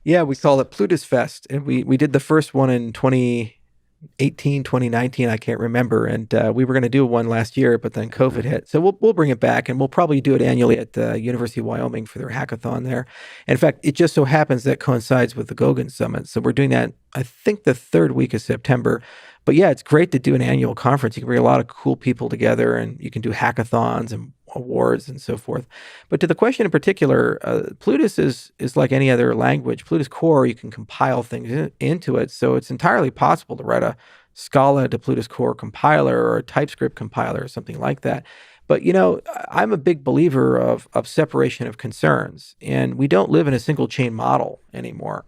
S2: Yeah, we call it Plutus Fest. And we did the first one in 2018, 2019, I can't remember. And we were going to do one last year, but then COVID hit. So we'll bring it back, and we'll probably do it annually at the University of Wyoming for their hackathon there. In fact, it just so happens that coincides with the Goguen Summit. So we're doing that, I think, the third week of September. But yeah, it's great to do an annual conference. You can bring a lot of cool people together, and you can do hackathons and awards and so forth. But to the question in particular, Plutus is like any other language. Plutus Core, you can compile things into it. So it's entirely possible to write a Scala to Plutus Core compiler or a TypeScript compiler or something like that. But, I'm a big believer of separation of concerns, and we don't live in a single chain model anymore.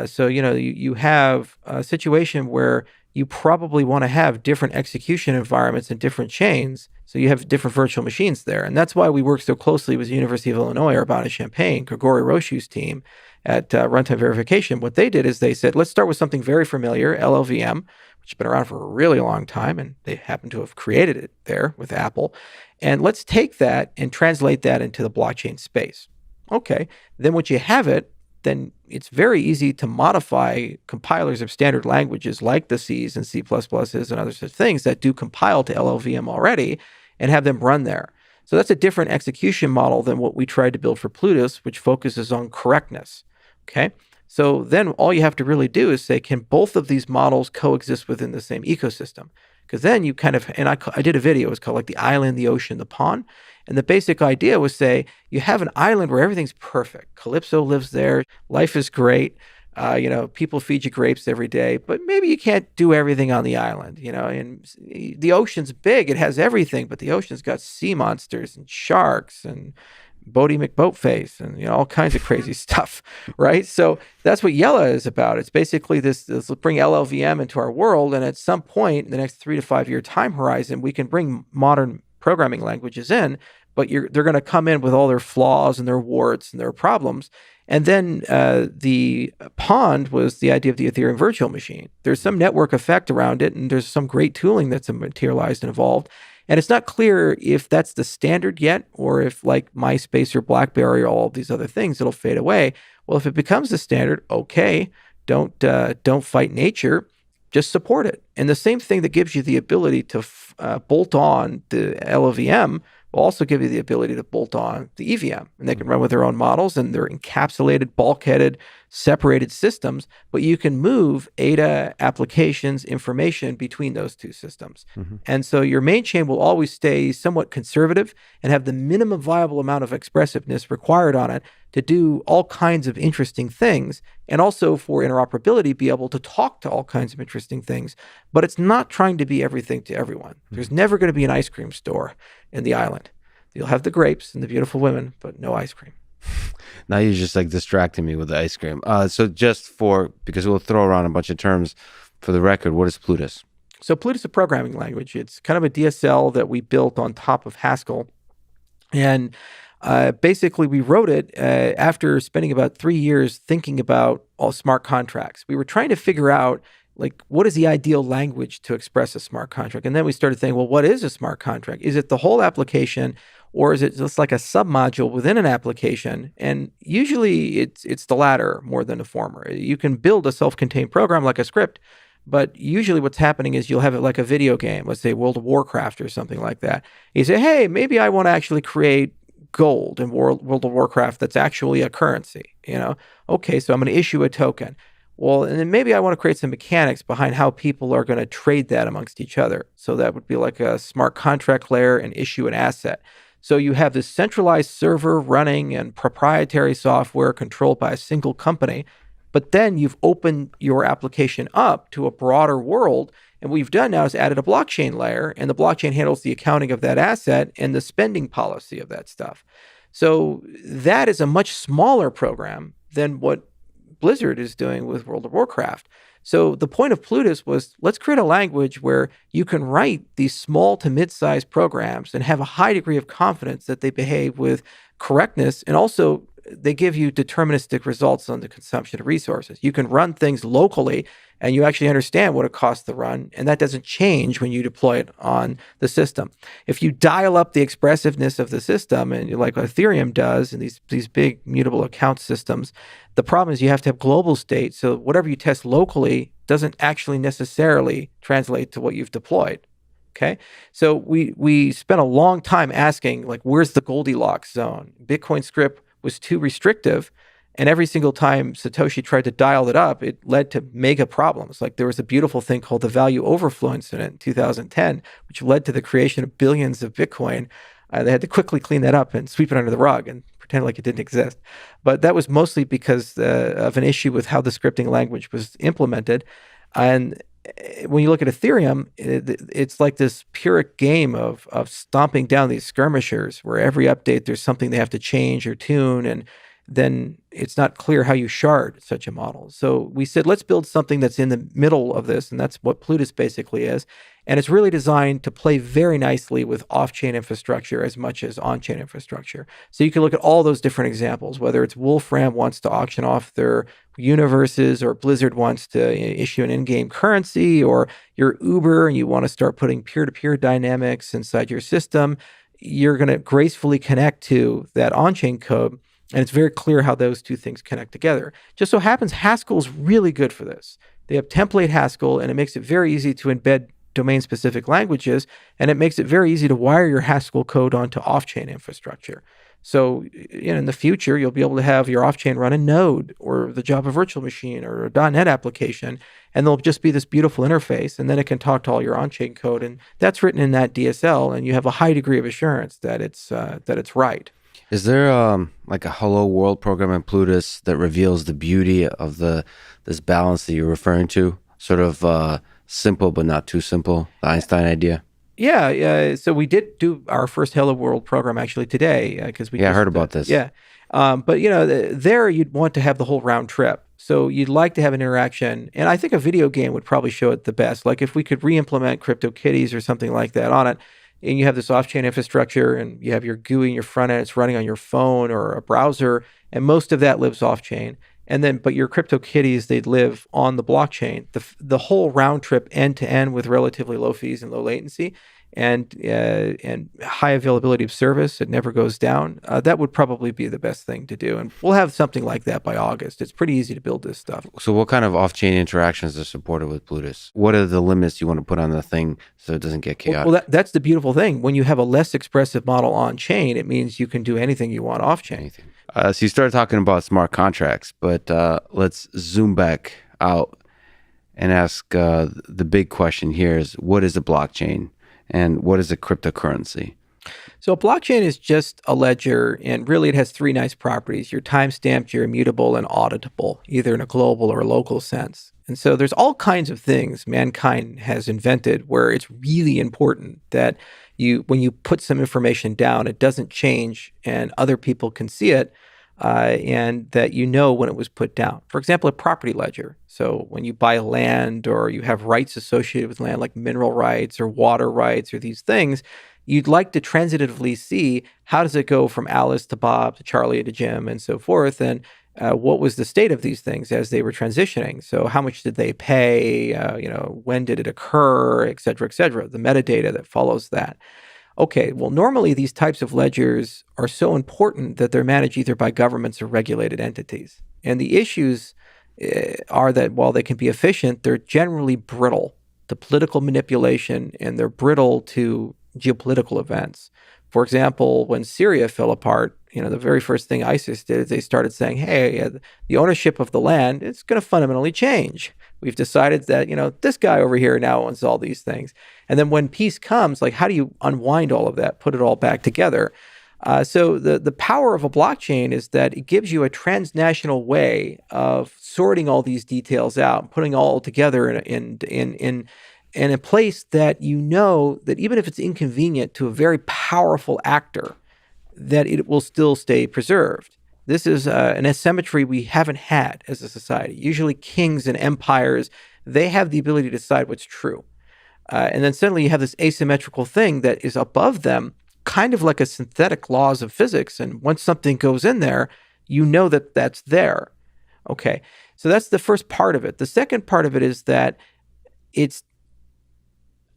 S2: So, you have a situation where you probably want to have different execution environments and different chains. So you have different virtual machines there. And that's why we work so closely with the University of Illinois, Urbana-Champaign, Grigori Roshu's team at Runtime Verification. What they did is they said, let's start with something very familiar, LLVM, which has been around for a really long time. And they happen to have created it there with Apple. And let's take that and translate that into the blockchain space. Okay, then once you have it, then it's very easy to modify compilers of standard languages like the C's and C++ and other such things that do compile to LLVM already and have them run there. So that's a different execution model than what we tried to build for Plutus, which focuses on correctness. Okay, so then all you have to really do is say, can both of these models coexist within the same ecosystem? Because then you kind of, and I did a video, it was called like the island, the ocean, the pond. And the basic idea was say, you have an island where everything's perfect. Calypso lives there. Life is great. People feed you grapes every day, but maybe you can't do everything on the island, and the ocean's big. It has everything, but the ocean's got sea monsters and sharks and Bodie McBoatface and, all kinds of crazy stuff, right? So that's what Yella is about. It's basically this bring LLVM into our world. And at some point in the next 3 to 5 year time horizon, we can bring modern programming languages in, but they're going to come in with all their flaws and their warts and their problems. And then the pond was the idea of the Ethereum virtual machine. There's some network effect around it, and there's some great tooling that's materialized and evolved. And it's not clear if that's the standard yet, or if like MySpace or BlackBerry or all of these other things, it'll fade away. Well, if it becomes the standard, okay, don't fight nature, just support it. And the same thing that gives you the ability to bolt on the LLVM will also give you the ability to bolt on the EVM. And they can run with their own models, and they're encapsulated, bulkheaded, separated systems, but you can move ADA, applications, information between those two systems. Mm-hmm. And so your main chain will always stay somewhat conservative and have the minimum viable amount of expressiveness required on it to do all kinds of interesting things, and also for interoperability, be able to talk to all kinds of interesting things. But it's not trying to be everything to everyone. Mm-hmm. There's never going to be an ice cream store in the island. You'll have the grapes and the beautiful women, but no ice cream.
S1: Now you're just like distracting me with the ice cream. So because we'll throw around a bunch of terms for the record, what is Plutus?
S2: So Plutus is a programming language. It's kind of a DSL that we built on top of Haskell. And basically, we wrote it after spending about 3 years thinking about all smart contracts. We were trying to figure out, like, what is the ideal language to express a smart contract? And then we started thinking, well, what is a smart contract? Is it the whole application, or is it just like a submodule within an application? And usually it's the latter more than the former. You can build a self-contained program like a script, but usually what's happening is you'll have it like a video game, let's say World of Warcraft or something like that. You say, hey, maybe I want to actually create gold in World of Warcraft that's actually a currency, Okay, so I'm going to issue a token. Well, and then maybe I want to create some mechanics behind how people are going to trade that amongst each other. So that would be like a smart contract layer and issue an asset. So you have this centralized server running and proprietary software controlled by a single company, but then you've opened your application up to a broader world. And what you've done now is added a blockchain layer, and the blockchain handles the accounting of that asset and the spending policy of that stuff. So that is a much smaller program than what Blizzard is doing with World of Warcraft. So the point of Plutus was, let's create a language where you can write these small to mid-sized programs and have a high degree of confidence that they behave with correctness, and also they give you deterministic results on the consumption of resources. You can run things locally and you actually understand what it costs to run, and that doesn't change when you deploy it on the system. If you dial up the expressiveness of the system, and like Ethereum does in these big mutable account systems, the problem is you have to have global state, so whatever you test locally doesn't actually necessarily translate to what you've deployed. Okay, so we spent a long time asking, like, where's the Goldilocks zone? Bitcoin script was too restrictive, and every single time Satoshi tried to dial it up, it led to mega problems. Like, there was a beautiful thing called the value overflow incident in 2010, which led to the creation of billions of Bitcoin. They had to quickly clean that up and sweep it under the rug and pretend like it didn't exist. But that was mostly because of an issue with how the scripting language was implemented. And when you look at Ethereum, it's like this Pyrrhic game of stomping down these skirmishers, where every update there's something they have to change or tune, and then it's not clear how you shard such a model. So we said, let's build something that's in the middle of this, and that's what Plutus basically is. And it's really designed to play very nicely with off-chain infrastructure as much as on-chain infrastructure. So you can look at all those different examples, whether it's Wolfram wants to auction off their universes, or Blizzard wants to issue an in-game currency, or you're Uber and you want to start putting peer-to-peer dynamics inside your system. You're going to gracefully connect to that on-chain code, and it's very clear how those two things connect together. Just so happens Haskell's really good for this. They have template Haskell, and it makes it very easy to embed domain-specific languages, and it makes it very easy to wire your Haskell code onto off-chain infrastructure. So in the future, you'll be able to have your off-chain run in Node or the Java virtual machine or a .NET application, and there'll just be this beautiful interface, and then it can talk to all your on-chain code, and that's written in that DSL, and you have a high degree of assurance that it's right.
S1: Is there like a hello world program in Plutus that reveals the beauty of this balance that you're referring to? Sort of simple but not too simple, the Einstein idea?
S2: Yeah. So we did do our first Hello World program actually today, because we
S1: I heard about this.
S2: Yeah. But there you'd want to have the whole round trip. So you'd like to have an interaction, and I think a video game would probably show it the best. Like if we could re-implement CryptoKitties or something like that on it, and you have this off-chain infrastructure, and you have your GUI in your front end, it's running on your phone or a browser, and most of that lives off-chain. But your CryptoKitties, they'd live on the blockchain. The whole round trip end to end with relatively low fees and low latency, and high availability of service. It never goes down. That would probably be the best thing to do, and we'll have something like that by August. It's pretty easy to build this stuff.
S1: So what kind of off-chain interactions are supported with Plutus? What are the limits you want to put on the thing so it doesn't get chaotic?
S2: Well, that's the beautiful thing. When you have a less expressive model on-chain, it means you can do anything you want off-chain.
S1: Anything. So you started talking about smart contracts, but let's zoom back out and ask the big question here is, what is a blockchain and what is a cryptocurrency?
S2: So a blockchain is just a ledger, and really it has three nice properties. You're time-stamped, you're immutable, and auditable, either in a global or a local sense. And so there's all kinds of things mankind has invented where it's really important that when you put some information down, it doesn't change and other people can see it, and that you know when it was put down. For example, a property ledger. So when you buy land or you have rights associated with land, like mineral rights or water rights or these things, you'd like to transitively see how does it go from Alice to Bob to Charlie to Jim and so forth, and what was the state of these things as they were transitioning? So how much did they pay? When did it occur, et cetera, the metadata that follows that. Okay, well, normally these types of ledgers are so important that they're managed either by governments or regulated entities. And the issues are that while they can be efficient, they're generally brittle to political manipulation and they're brittle to geopolitical events. For example, when Syria fell apart, the very first thing ISIS did is they started saying, hey, the ownership of the land, it's going to fundamentally change. We've decided that, this guy over here now owns all these things. And then when peace comes, like, how do you unwind all of that, put it all back together? So the power of a blockchain is that it gives you a transnational way of sorting all these details out, putting all together in a place that that even if it's inconvenient to a very powerful actor, that it will still stay preserved. This is an asymmetry we haven't had as a society. Usually kings and empires, they have the ability to decide what's true. And then suddenly you have this asymmetrical thing that is above them, kind of like a synthetic laws of physics. And once something goes in there, that that's there. Okay, so that's the first part of it. The second part of it is that it's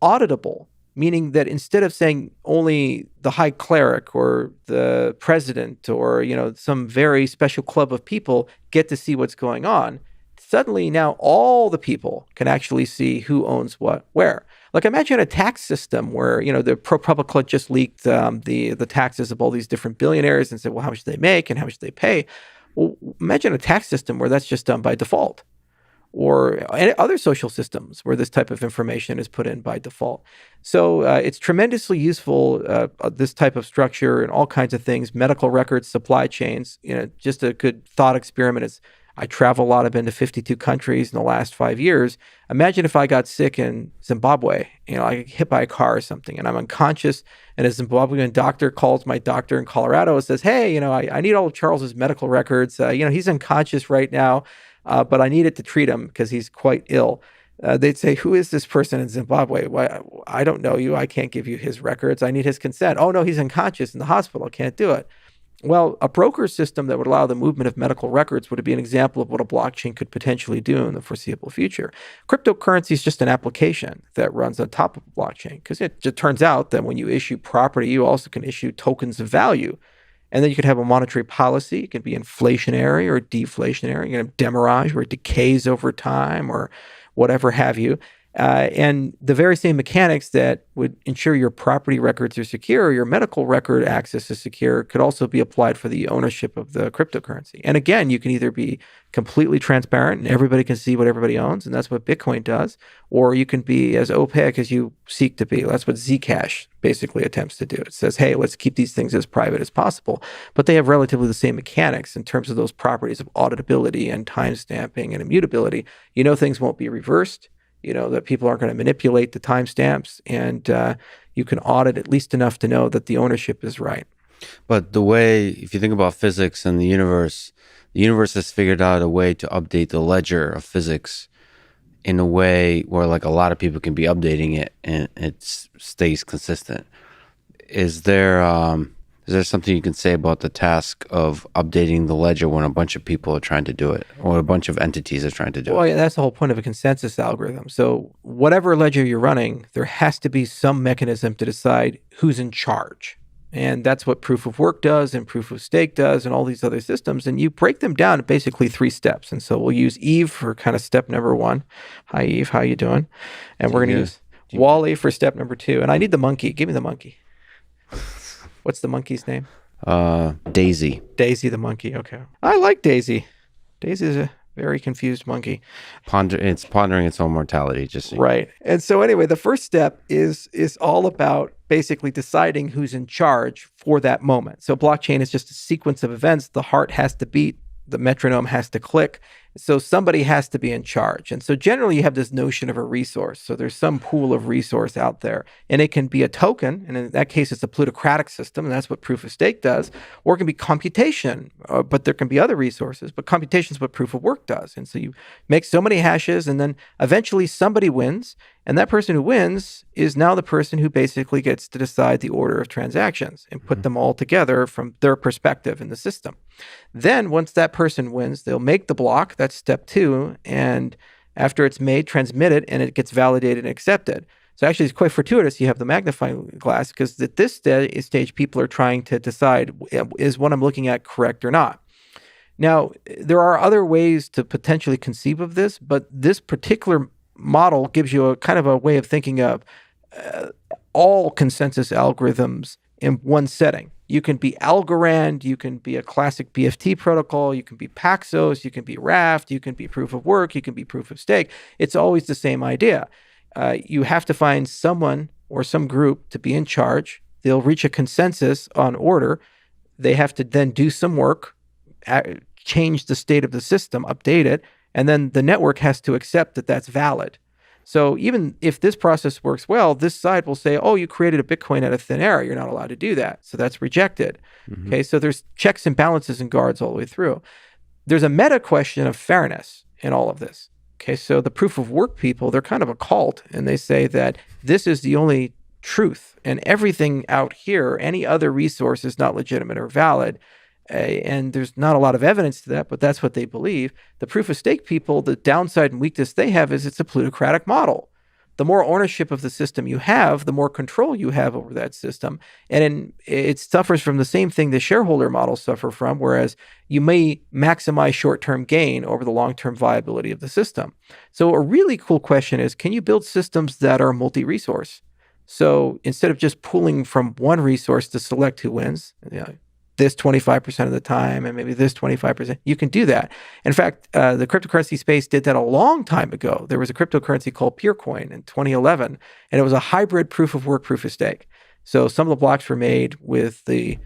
S2: auditable, meaning that instead of saying only the high cleric or the president or, some very special club of people get to see what's going on, suddenly now all the people can actually see who owns what where. Like imagine a tax system where, the ProPublica just leaked the taxes of all these different billionaires and said, well, how much they make and how much they pay. Well, imagine a tax system where that's just done by default. Or other social systems where this type of information is put in by default. So it's tremendously useful, this type of structure and all kinds of things, medical records, supply chains. Just a good thought experiment is I travel a lot. I've been to 52 countries in the last 5 years. Imagine if I got sick in Zimbabwe, I get hit by a car or something and I'm unconscious and a Zimbabwean doctor calls my doctor in Colorado and says, hey, I need all of Charles's medical records. He's unconscious right now. But I needed to treat him because he's quite ill. They'd say, who is this person in Zimbabwe? Why, I don't know you. I can't give you his records. I need his consent. Oh, no, he's unconscious in the hospital. Can't do it. Well, a broker system that would allow the movement of medical records would be an example of what a blockchain could potentially do in the foreseeable future. Cryptocurrency is just an application that runs on top of a blockchain because it just turns out that when you issue property, you also can issue tokens of value. And then you could have a monetary policy. It can be inflationary or deflationary. You can have demurrage where it decays over time or whatever have you. And the very same mechanics that would ensure your property records are secure, your medical record access is secure, could also be applied for the ownership of the cryptocurrency. And again, you can either be completely transparent and everybody can see what everybody owns, and that's what Bitcoin does, or you can be as opaque as you seek to be. That's what Zcash basically attempts to do. It says, hey, let's keep these things as private as possible. But they have relatively the same mechanics in terms of those properties of auditability and timestamping and immutability. Things won't be reversed. That people aren't going to manipulate the timestamps, and you can audit at least enough to know that the ownership is right.
S1: But if you think about physics and the universe has figured out a way to update the ledger of physics in a way where like a lot of people can be updating it and it stays consistent. Is there something you can say about the task of updating the ledger when a bunch of people are trying to do it or a bunch of entities are trying to do it?
S2: Well, yeah, that's the whole point of a consensus algorithm. So whatever ledger you're running, there has to be some mechanism to decide who's in charge. And that's what proof of work does and proof of stake does and all these other systems. And you break them down to basically 3 steps. And so we'll use Eve for kind of step number 1. Hi, Eve. How you doing? And we're going to use Wally for step number 2. And I need the monkey. Give me the monkey. What's the monkey's name?
S1: Daisy.
S2: Daisy the monkey. Okay. I like Daisy. Daisy is a very confused monkey.
S1: It's pondering its own mortality.
S2: Right. And so anyway, the first step is all about basically deciding who's in charge for that moment. So blockchain is just a sequence of events. The heart has to beat. The metronome has to click. So somebody has to be in charge. And so generally you have this notion of a resource. So there's some pool of resource out there, and it can be a token. And in that case, it's a plutocratic system. And that's what proof of stake does. Or it can be computation, but there can be other resources. But computation is what proof of work does. And so you make so many hashes, and then eventually somebody wins. And that person who wins is now the person who basically gets to decide the order of transactions and put them all together from their perspective in the system. Then once that person wins, they'll make the block. That's step 2. And after it's made, transmit it, and it gets validated and accepted. So actually, it's quite fortuitous you have the magnifying glass, because at this stage, people are trying to decide, is what I'm looking at correct or not? Now, there are other ways to potentially conceive of this, but this particular model gives you a kind of a way of thinking of all consensus algorithms in one setting. You can be Algorand, you can be a classic BFT protocol, you can be Paxos, you can be Raft, you can be proof of work, you can be proof of stake. It's always the same idea. You have to find someone or some group to be in charge. They'll reach a consensus on order. They have to then do some work, change the state of the system, update it, and then the network has to accept that that's valid. So even if this process works well, this side will say, oh, you created a Bitcoin out of thin air. You're not allowed to do that. So that's rejected. Mm-hmm. Okay, so there's checks and balances and guards all the way through. There's a meta question of fairness in all of this. Okay, so the proof of work people, they're kind of a cult, and they say that this is the only truth, and everything out here, any other resource is not legitimate or valid. And there's not a lot of evidence to that, but that's what they believe. The proof of stake people, the downside and weakness they have is it's a plutocratic model. The more ownership of the system you have, the more control you have over that system. And it suffers from the same thing the shareholder models suffer from, whereas you may maximize short-term gain over the long-term viability of the system. So a really cool question is, can you build systems that are multi-resource? So instead of just pulling from one resource to select who wins, this 25% of the time and maybe this 25%, you can do that. In fact, the cryptocurrency space did that a long time ago. There was a cryptocurrency called Peercoin in 2011, and it was a hybrid proof of work, proof of stake. So some of the blocks were made with the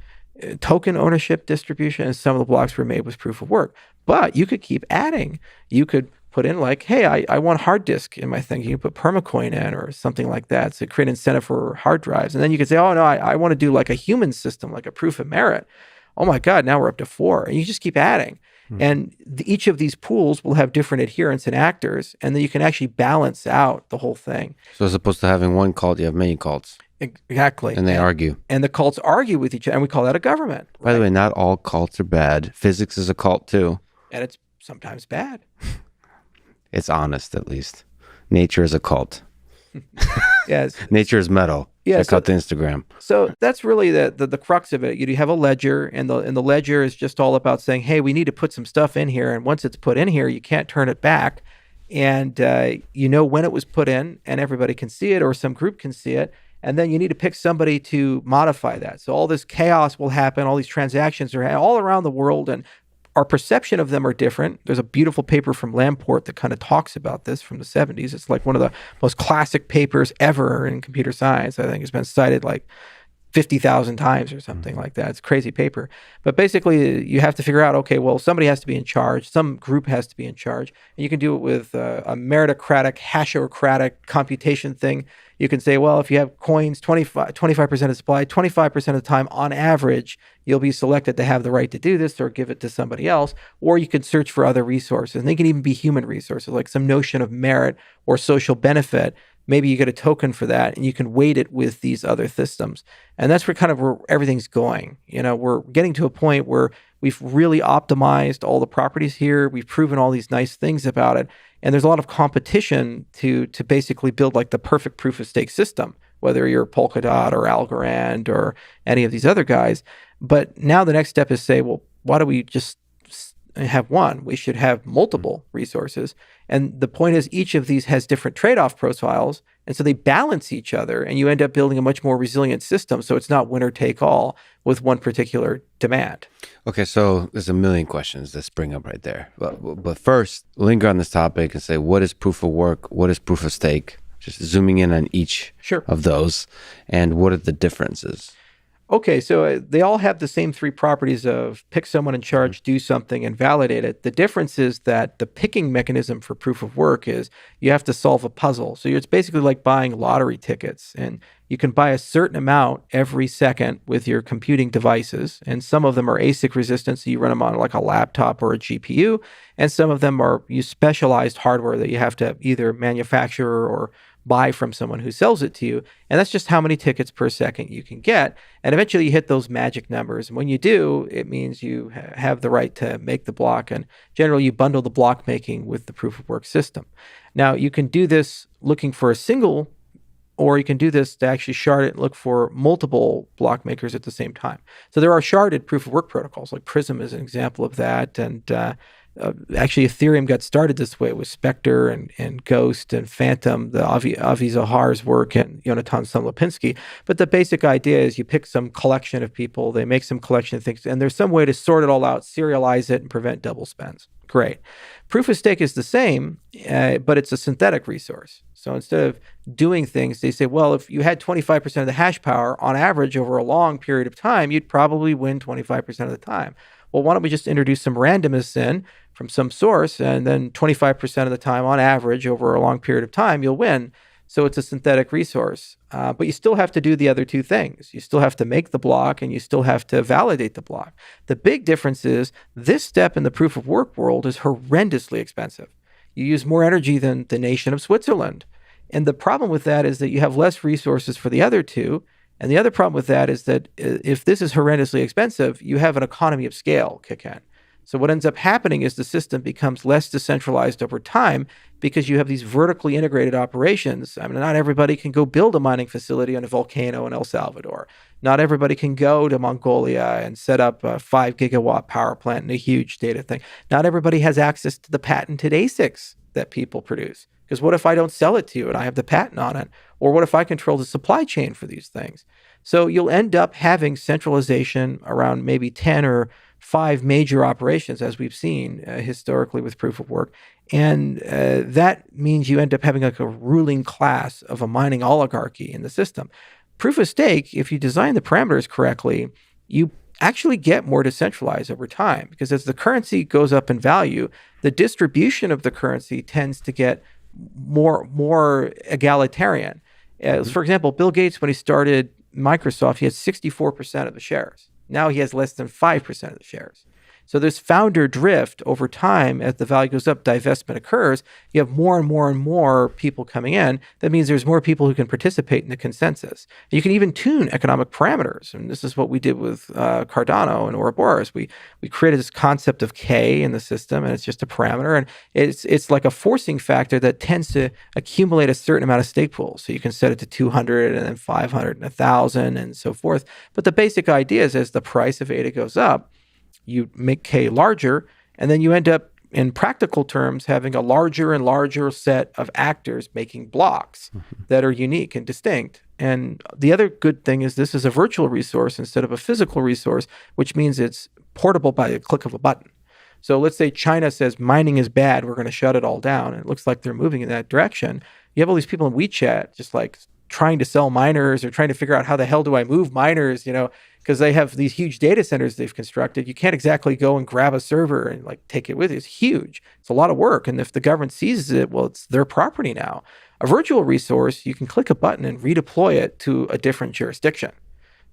S2: token ownership distribution, and some of the blocks were made with proof of work. But you could keep adding. You could put in like, hey, I want hard disk in my thing. You can put permacoin in or something like that. So create incentive for hard drives. And then you could say, oh, no, I want to do like a human system, like a proof of merit. Oh my God, now we're up to 4. And you just keep adding. Mm-hmm. And each of these pools will have different adherents and actors. And then you can actually balance out the whole thing.
S1: So as opposed to having one cult, you have many cults.
S2: Exactly.
S1: And they argue.
S2: And the cults argue with each other. And we call that a government.
S1: By the way, not all cults are bad. Physics is a cult too.
S2: And it's sometimes bad.
S1: It's honest, at least. Nature is a cult.
S2: Yes.
S1: Nature is metal.
S2: Yeah,
S1: Check out the Instagram.
S2: So that's really the crux of it. You have a ledger, and the ledger is just all about saying, hey, we need to put some stuff in here. And once it's put in here, you can't turn it back. And you know when it was put in, and everybody can see it, or some group can see it. And then you need to pick somebody to modify that. So all this chaos will happen. All these transactions are all around the world, and our perception of them are different. There's a beautiful paper from Lamport that kind of talks about this from the 70s. It's like one of the most classic papers ever in computer science. I think it's been cited like 50,000 times or something like that. It's a crazy paper. But basically, you have to figure out, okay, well, somebody has to be in charge. Some group has to be in charge. And you can do it with a meritocratic, hashocratic computation thing. You can say, well, if you have coins, 25% of supply, 25% of the time, on average, you'll be selected to have the right to do this or give it to somebody else. Or you could search for other resources. And they can even be human resources, like some notion of merit or social benefit. Maybe you get a token for that, and you can weight it with these other systems. And that's where everything's going. We're getting to a point where we've really optimized all the properties here. We've proven all these nice things about it. And there's a lot of competition to basically build like the perfect proof of stake system, whether you're Polkadot or Algorand or any of these other guys. But now the next step is say, well, why do we just have one? We should have multiple resources. And the point is each of these has different trade-off profiles. And so they balance each other, and you end up building a much more resilient system. So it's not winner take all with one particular demand.
S1: Okay, so there's a million questions that spring up right there. But first, linger on this topic and say, what is proof of work? What is proof of stake? Just zooming in on each of those. And what are the differences?
S2: Okay, so they all have the same three properties of pick someone in charge, do something, and validate it. The difference is that the picking mechanism for proof of work is you have to solve a puzzle. So it's basically like buying lottery tickets, and you can buy a certain amount every second with your computing devices. And some of them are ASIC resistant, so you run them on like a laptop or a GPU. And some of them are specialized hardware that you have to either manufacture or buy from someone who sells it to you. And that's just how many tickets per second you can get. And eventually you hit those magic numbers. And when you do, it means you have the right to make the block. And generally you bundle the block making with the proof of work system. Now you can do this looking for a single, or you can do this to actually shard it and look for multiple block makers at the same time. So there are sharded proof of work protocols, like Prism is an example of that. And actually, Ethereum got started this way with Spectre and Ghost and Phantom, the Avi Zahar's work and Yonatan Lipinski. But the basic idea is you pick some collection of people, they make some collection of things, and there's some way to sort it all out, serialize it, and prevent double spends. Great. Proof of stake is the same, but it's a synthetic resource. So instead of doing things, they say, well, if you had 25% of the hash power on average over a long period of time, you'd probably win 25% of the time. Well, why don't we just introduce some randomness in from some source, and then 25% of the time on average over a long period of time, you'll win. So it's a synthetic resource. But you still have to do the other two things. You still have to make the block and you still have to validate the block. The big difference is this step in the proof of work world is horrendously expensive. You use more energy than the nation of Switzerland. And the problem with that is that you have less resources for the other two. And the other problem with that is that if this is horrendously expensive, you have an economy of scale kick in. So what ends up happening is the system becomes less decentralized over time because you have these vertically integrated operations. I mean, not everybody can go build a mining facility on a volcano in El Salvador. Not everybody can go to Mongolia and set up a 5 gigawatt power plant and a huge data thing. Not everybody has access to the patented ASICs that people produce. Because what if I don't sell it to you and I have the patent on it? Or what if I control the supply chain for these things? So you'll end up having centralization around maybe 10 or 5 major operations, as we've seen historically with proof of work. And that means you end up having like a ruling class of a mining oligarchy in the system. Proof of stake, if you design the parameters correctly, you actually get more decentralized over time, because as the currency goes up in value, the distribution of the currency tends to get more egalitarian. For example, Bill Gates, when he started Microsoft, he had 64% of the shares. Now he has less than 5% of the shares. So there's founder drift over time. As the value goes up, divestment occurs. You have more and more and more people coming in. That means there's more people who can participate in the consensus. You can even tune economic parameters. And this is what we did with Cardano and Ouroboros. We created this concept of K in the system, and it's just a parameter. And it's like a forcing factor that tends to accumulate a certain amount of stake pools. So you can set it to 200 and then 500 and 1,000 and so forth. But the basic idea is as the price of ADA goes up, you make K larger, and then you end up, in practical terms, having a larger and larger set of actors making blocks that are unique and distinct. And the other good thing is this is a virtual resource instead of a physical resource, which means it's portable by a click of a button. So let's say China says mining is bad, we're going to shut it all down. And it looks like they're moving in that direction. You have all these people in WeChat just like trying to sell miners or trying to figure out how the hell do I move miners, because they have these huge data centers they've constructed. You can't exactly go and grab a server and like take it with you. It's huge. It's a lot of work. And if the government seizes it, well, it's their property now. A virtual resource, you can click a button and redeploy it to a different jurisdiction.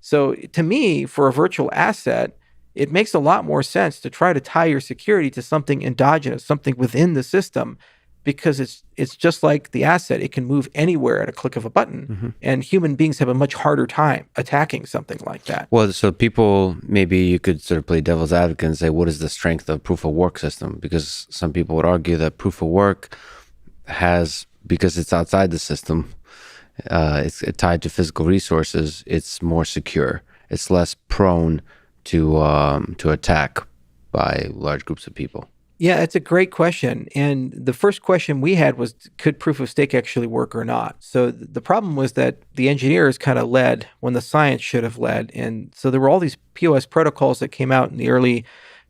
S2: So to me, for a virtual asset, it makes a lot more sense to try to tie your security to something endogenous, something within the system, because it's just like the asset. It can move anywhere at a click of a button, and human beings have a much harder time attacking something like that.
S1: Well, so people, maybe you could sort of play devil's advocate and say, what is the strength of proof of work system? Because some people would argue that proof of work because it's outside the system, it's tied to physical resources, it's more secure. It's less prone to attack by large groups of people.
S2: Yeah, it's a great question. And the first question we had was, could proof of stake actually work or not? So the problem was that the engineers kind of led when the science should have led. And so there were all these POS protocols that came out in the early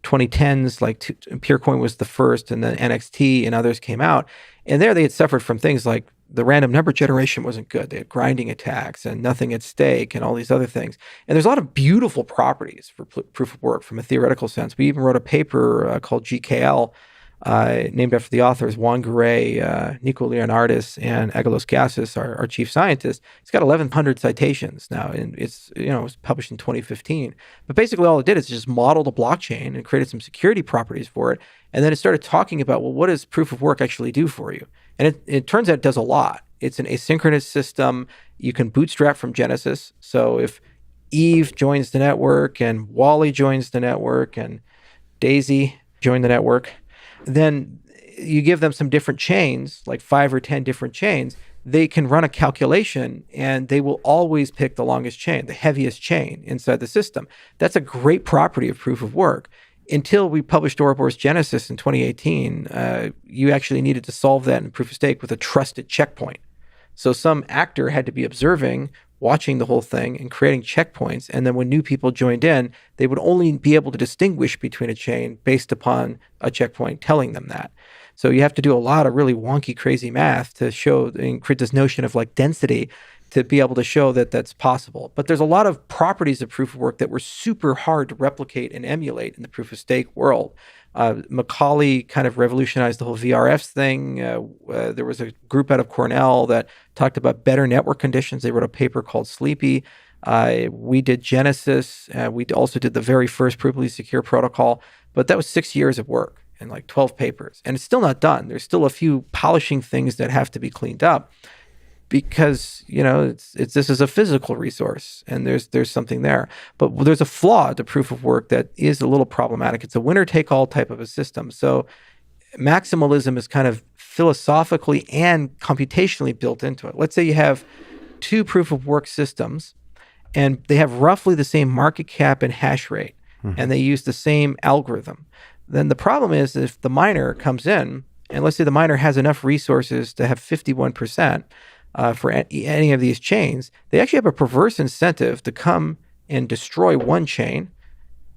S2: 2010s, like Peercoin was the first, and then NXT and others came out. And there they had suffered from things like the random number generation wasn't good. They had grinding attacks and nothing at stake and all these other things. And there's a lot of beautiful properties for proof of work from a theoretical sense. We even wrote a paper called GKL, named after the authors Juan Garay, Nico Leonardis, and Agalos Gassis, our chief scientist. It's got 1,100 citations now, and it was published in 2015. But basically, all it did is just model the blockchain and created some security properties for it, and then it started talking about, well, what does proof of work actually do for you? And it turns out it does a lot. It's an asynchronous system. You can bootstrap from Genesis. So if Eve joins the network and Wally joins the network and Daisy join the network, then you give them some different chains, like 5 or 10 different chains, they can run a calculation and they will always pick the longest chain, the heaviest chain inside the system. That's a great property of proof of work. Until we published Ouroboros Genesis in 2018, you actually needed to solve that in proof of stake with a trusted checkpoint. So some actor had to be observing, watching the whole thing and creating checkpoints. And then when new people joined in, they would only be able to distinguish between a chain based upon a checkpoint telling them that. So you have to do a lot of really wonky, crazy math to show and create this notion of like density to be able to show that that's possible. But there's a lot of properties of proof of work that were super hard to replicate and emulate in the proof of stake world. Macaulay kind of revolutionized the whole VRFs thing. There was a group out of Cornell that talked about better network conditions. They wrote a paper called Sleepy. We did Genesis. We also did the very first proofly secure protocol, but that was 6 years of work and like 12 papers. And it's still not done. There's still a few polishing things that have to be cleaned up, because this is a physical resource and there's something there. But there's a flaw to proof of work that is a little problematic. It's a winner-take-all type of a system. So maximalism is kind of philosophically and computationally built into it. Let's say you have 2 proof of work systems and they have roughly the same market cap and hash rate, and they use the same algorithm. Then the problem is if the miner comes in, and let's say the miner has enough resources to have 51%, for any of these chains, they actually have a perverse incentive to come and destroy one chain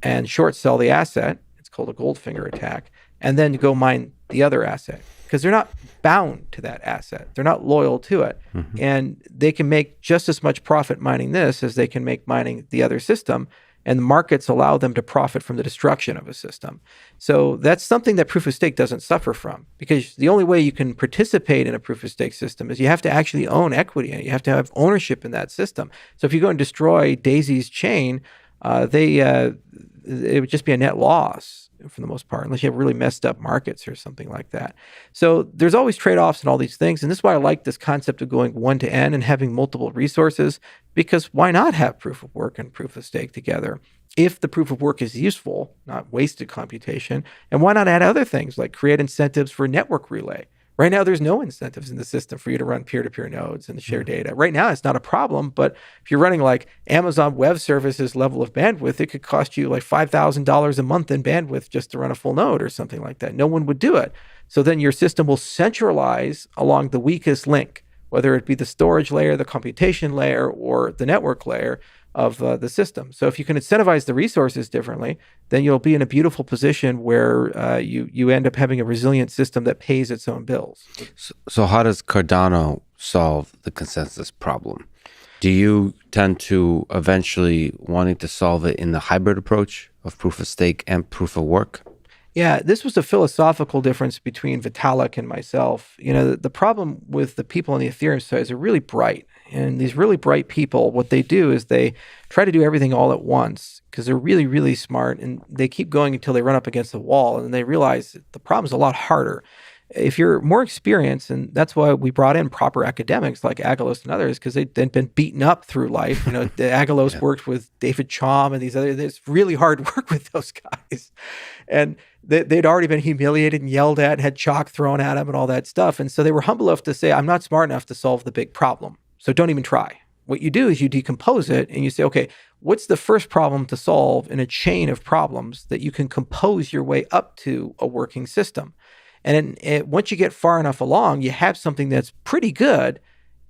S2: and short sell the asset. It's called a Goldfinger attack, and then to go mine the other asset, because they're not bound to that asset. They're not loyal to it. And they can make just as much profit mining this as they can make mining the other system. And the markets allow them to profit from the destruction of a system. So that's something that proof of stake doesn't suffer from, because the only way you can participate in a proof of stake system is you have to actually own equity and you have to have ownership in that system. So if you go and destroy Daisy's chain, it would just be a net loss for the most part, unless you have really messed up markets or something like that. So there's always trade-offs and all these things. And this is why I like this concept of going 1 to N and having multiple resources, because why not have proof of work and proof of stake together if the proof of work is useful, not wasted computation? And why not add other things like create incentives for network relay? Right now, there's no incentives in the system for you to run peer-to-peer nodes and share data. Right now, it's not a problem, but if you're running like Amazon Web Services level of bandwidth, it could cost you like $5,000 a month in bandwidth just to run a full node or something like that. No one would do it. So then your system will centralize along the weakest link, whether it be the storage layer, the computation layer, or the network layer of the system. So if you can incentivize the resources differently, then you'll be in a beautiful position where you end up having a resilient system that pays its own bills.
S1: So how does Cardano solve the consensus problem? Do you tend to eventually wanting to solve it in the hybrid approach of proof of stake and proof of work?
S2: Yeah, this was a philosophical difference between Vitalik and myself. The problem with the people on the Ethereum side is they're really bright. And these really bright people, what they do is they try to do everything all at once because they're really, really smart. And they keep going until they run up against the wall. And they realize the problem's a lot harder. If you're more experienced, and that's why we brought in proper academics like Agalos and others, because they'd been beaten up through life. Agalos worked with David Chaum and these others. It's really hard to work with those guys. And they'd already been humiliated and yelled at and had chalk thrown at them and all that stuff. And so they were humble enough to say, I'm not smart enough to solve the big problem. So don't even try. What you do is you decompose it and you say, okay, what's the first problem to solve in a chain of problems that you can compose your way up to a working system? And once you get far enough along, you have something that's pretty good.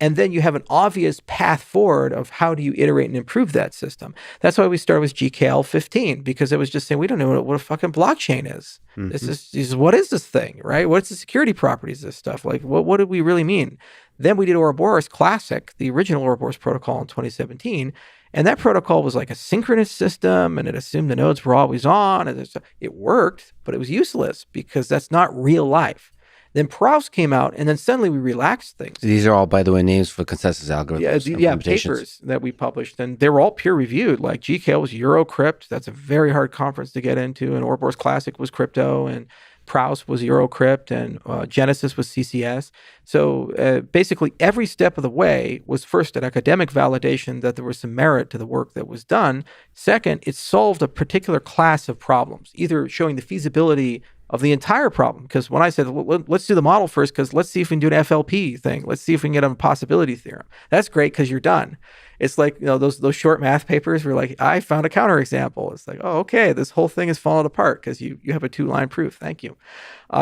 S2: And then you have an obvious path forward of how do you iterate and improve that system. That's why we started with GKL 15, because it was just saying, we don't know what a fucking blockchain is. This is what is this thing, right? What's the security properties of this stuff? Like, what do we really mean? Then we did Ouroboros Classic, the original Ouroboros protocol in 2017. And that protocol was like a synchronous system, and it assumed the nodes were always on. And it worked, but it was useless because that's not real life. Then Proust came out, and then suddenly we relaxed things.
S1: These are all, by the way, names for consensus algorithms.
S2: Yeah, papers that we published, and they were all peer-reviewed. Like GKL was Eurocrypt. That's a very hard conference to get into, and Ouroboros Classic was crypto, and Proust was Eurocrypt, and Genesis was CCS. So basically, every step of the way was first an academic validation that there was some merit to the work that was done. Second, it solved a particular class of problems, either showing the feasibility of the entire problem. Because when I said, well, let's do the model first, because let's see if we can do an FLP thing. Let's see if we can get a possibility theorem. That's great because you're done. It's like, those short math papers were like, I found a counterexample. It's like, oh, okay, this whole thing is falling apart because you have a 2-line proof. Thank you.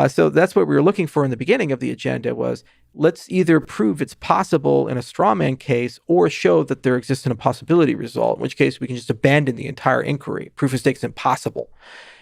S2: So that's what we were looking for in the beginning of the agenda was, let's either prove it's possible in a straw man case or show that there exists an impossibility result, in which case we can just abandon the entire inquiry. Proof of stake is impossible.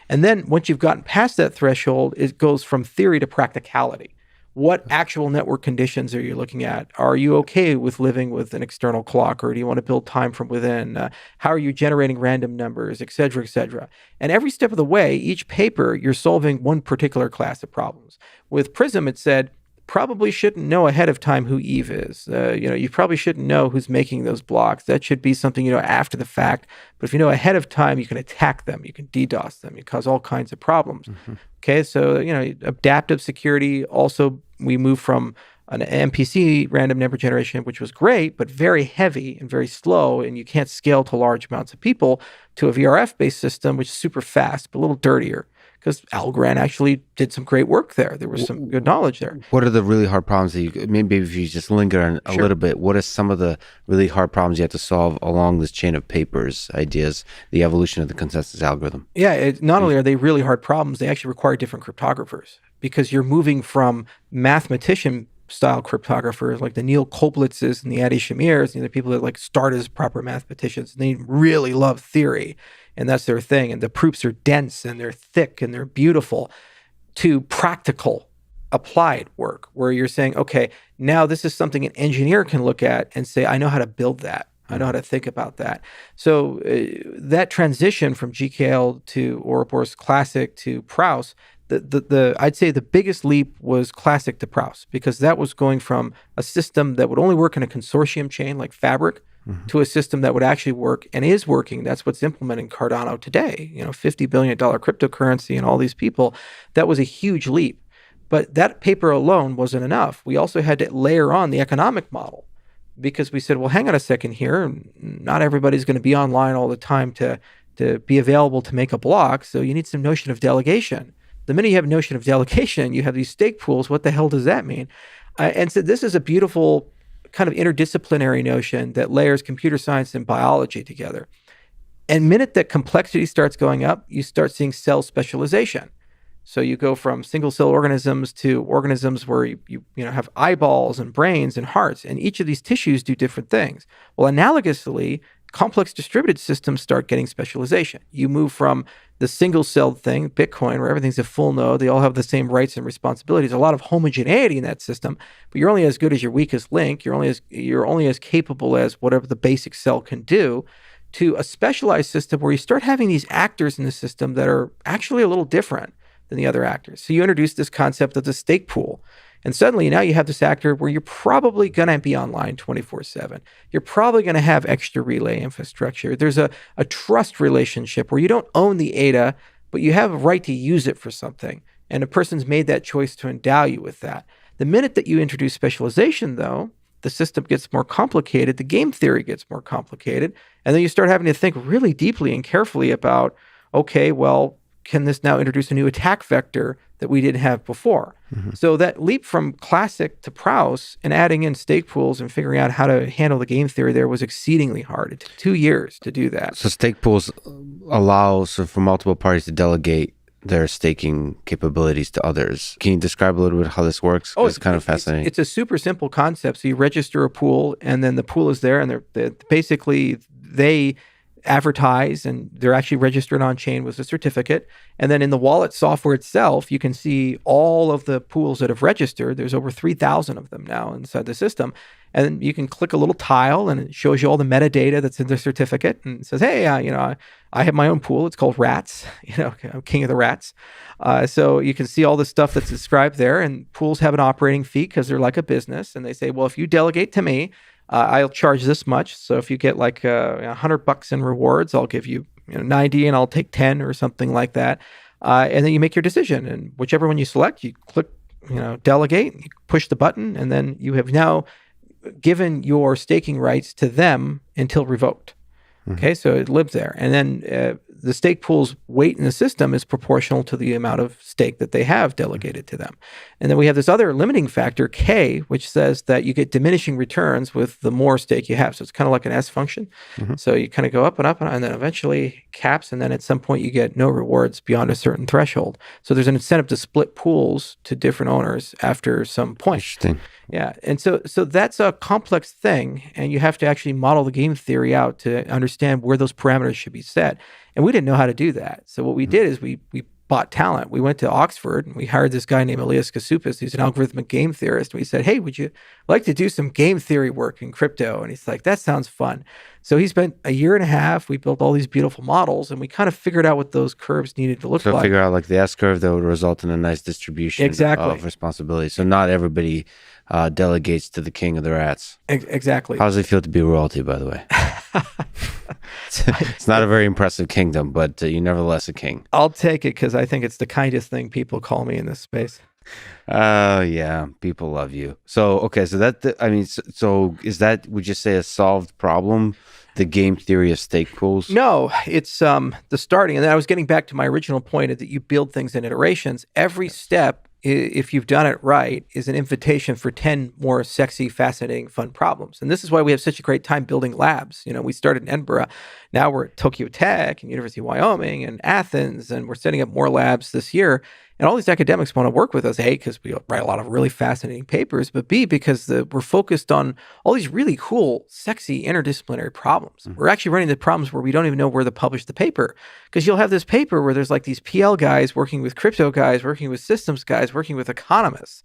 S2: And then once you've gotten past that threshold, it goes from theory to practicality. What actual network conditions are you looking at? Are you okay with living with an external clock, or do you want to build time from within? How are you generating random numbers, et cetera, et cetera? And every step of the way, each paper, you're solving one particular class of problems. With Prism, it said, probably shouldn't know ahead of time who Eve is. You probably shouldn't know who's making those blocks. That should be something you know after the fact. But if you know ahead of time, you can attack them, you can DDoS them, you cause all kinds of problems. Okay, so adaptive security. Also, we moved from an MPC, random number generation, which was great, but very heavy and very slow, and you can't scale to large amounts of people, to a VRF-based system, which is super fast, but a little dirtier. Because Algorand actually did some great work there. There was some good knowledge there.
S1: What are the really hard problems that maybe if you just linger on a little bit, what are some of the really hard problems you have to solve along this chain of papers, ideas, the evolution of the consensus algorithm?
S2: Yeah, not only are they really hard problems, they actually require different cryptographers, because you're moving from mathematician style cryptographers like the Neil Koblitzes and the Adi Shamirs, the people that like start as proper mathematicians, and they really love theory. And that's their thing. And the proofs are dense and they're thick and they're beautiful, to practical applied work where you're saying, okay, now this is something an engineer can look at and say, I know how to build that. I know how to think about that. So that transition from GKL to Ouroboros Classic to Proust, I'd say the biggest leap was Classic to Proust, because that was going from a system that would only work in a consortium chain like Fabric to a system that would actually work and is working. That's what's implementing Cardano today, $50 billion cryptocurrency and all these people. That was a huge leap. But that paper alone wasn't enough. We also had to layer on the economic model, because we said, well, hang on a second here. Not everybody's going to be online all the time to be available to make a block. So you need some notion of delegation. The minute you have a notion of delegation, you have these stake pools. What the hell does that mean? And so this is a beautiful kind of interdisciplinary notion that layers computer science and biology together. And minute that complexity starts going up, you start seeing cell specialization. So you go from single cell organisms to organisms where you have eyeballs and brains and hearts, and each of these tissues do different things. Well, analogously, complex distributed systems start getting specialization. You move from the single-celled thing, Bitcoin, where everything's a full node, they all have the same rights and responsibilities, a lot of homogeneity in that system, but you're only as good as your weakest link, you're only as capable as whatever the basic cell can do, to a specialized system where you start having these actors in the system that are actually a little different than the other actors. So you introduce this concept of the stake pool. And suddenly now you have this actor where you're probably going to be online 24/7. You're probably going to have extra relay infrastructure. There's a trust relationship where you don't own the ADA, but you have a right to use it for something. And a person's made that choice to endow you with that. The minute that you introduce specialization, though, the system gets more complicated, the game theory gets more complicated, and then you start having to think really deeply and carefully about, okay, well, can this now introduce a new attack vector that we didn't have before? So that leap from Classic to Proust and adding in stake pools and figuring out how to handle the game theory there was exceedingly hard. It took 2 years to do that.
S1: So stake pools allow for multiple parties to delegate their staking capabilities to others. Can you describe a little bit how this works? It's kind of fascinating.
S2: It's a super simple concept. So you register a pool, and then the pool is there, and basically they advertise, and they're actually registered on chain with a certificate. And then in the wallet software itself, you can see all of the pools that have registered. There's over 3,000 of them now inside the system. And you can click a little tile, and it shows you all the metadata that's in the certificate, and it says, hey, I have my own pool. It's called Rats. I'm king of the rats. So you can see all the stuff that's described there. And pools have an operating fee because they're like a business. And they say, well, if you delegate to me, I'll charge this much. So if you get like $100 in rewards, I'll give you 90, and I'll take 10 or something like that. And then you make your decision, and whichever one you select, you click, delegate, you push the button, and then you have now given your staking rights to them until revoked. Okay, so it lives there. And then the stake pool's weight in the system is proportional to the amount of stake that they have delegated to them. And then we have this other limiting factor, K, which says that you get diminishing returns with the more stake you have. So it's kind of like an S function. So you kind of go up and up, and then eventually caps, and then at some point you get no rewards beyond a certain threshold. So there's an incentive to split pools to different owners after some point.
S1: Interesting.
S2: Yeah. And so that's a complex thing, and you have to actually model the game theory out to understand where those parameters should be set. And we didn't know how to do that. So what we did is we bought talent. We went to Oxford, and we hired this guy named Elias Kasoupas, who's an algorithmic game theorist. We said, hey, would you like to do some game theory work in crypto? And he's like, that sounds fun. So he spent a year and a half. We built all these beautiful models, and we kind of figured out what those curves needed to look like.
S1: So figure out like the S curve that would result in a nice distribution of responsibility. So not everybody delegates to the king of the rats.
S2: Exactly.
S1: How does it feel to be royalty, by the way? It's not a very impressive kingdom, but you're nevertheless a king.
S2: I'll take it because I think it's the kindest thing people call me in this space.
S1: Yeah, people love you. So, okay, so is that, would you say, a solved problem, the game theory of stake pools?
S2: No, it's the starting. And then I was getting back to my original point that you build things in iterations. Every step, if you've done it right, is an invitation for 10 more sexy, fascinating, fun problems. And this is why we have such a great time building labs. We started in Edinburgh. Now we're at Tokyo Tech and University of Wyoming and Athens, and we're setting up more labs this year. And all these academics want to work with us, A, because we write a lot of really fascinating papers, but B, because we're focused on all these really cool, sexy, interdisciplinary problems. We're actually running the problems where we don't even know where to publish the paper. Because you'll have this paper where there's like these PL guys working with crypto guys, working with systems guys, working with economists.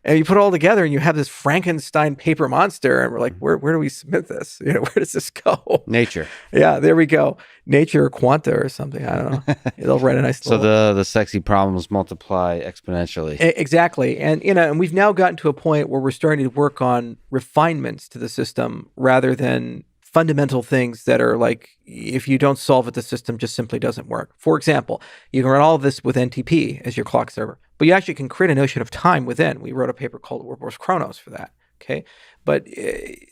S2: And you put it all together and you have this Frankenstein paper monster. And we're like, where do we submit this? Where does this go?
S1: Nature.
S2: Yeah, there we go. Nature or Quanta or something. I don't know. They'll write a nice little...
S1: So the sexy problems multiply exponentially.
S2: Exactly. And, and we've now gotten to a point where we're starting to work on refinements to the system rather than fundamental things that are like, if you don't solve it, the system just simply doesn't work. For example, you can run all of this with NTP as your clock server, but you actually can create a notion of time within. We wrote a paper called Ouroboros Chronos for that. Okay. But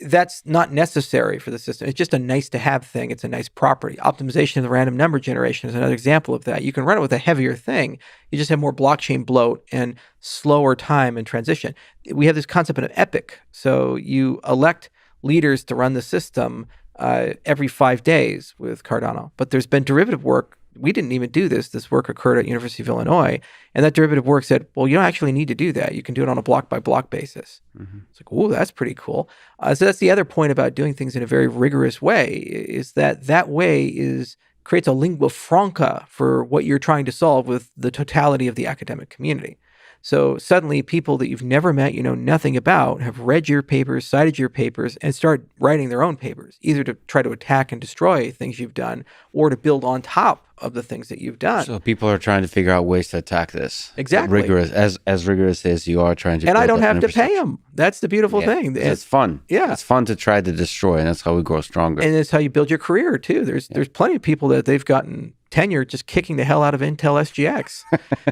S2: that's not necessary for the system. It's just a nice to have thing. It's a nice property. Optimization of the random number generation is another example of that. You can run it with a heavier thing. You just have more blockchain bloat and slower time and transition. We have this concept of an epoch. So you elect leaders to run the system every 5 days with Cardano. But there's been derivative work. We didn't even do this. This work occurred at University of Illinois. And that derivative work said, well, you don't actually need to do that. You can do it on a block by block basis. It's like, oh, that's pretty cool. So that's the other point about doing things in a very rigorous way, is that way creates a lingua franca for what you're trying to solve with the totality of the academic community. So suddenly people that you've never met, you know nothing about, have read your papers, cited your papers, and start writing their own papers, either to try to attack and destroy things you've done or to build on top of the things that you've done.
S1: So people are trying to figure out ways to attack this.
S2: Exactly.
S1: As rigorous as you are trying to.
S2: And I don't have to pay them. That's the beautiful thing.
S1: It's fun.
S2: Yeah.
S1: It's fun to try to destroy, and that's how we grow stronger.
S2: And it's how you build your career too. There's plenty of people that they've gotten tenure just kicking the hell out of Intel SGX.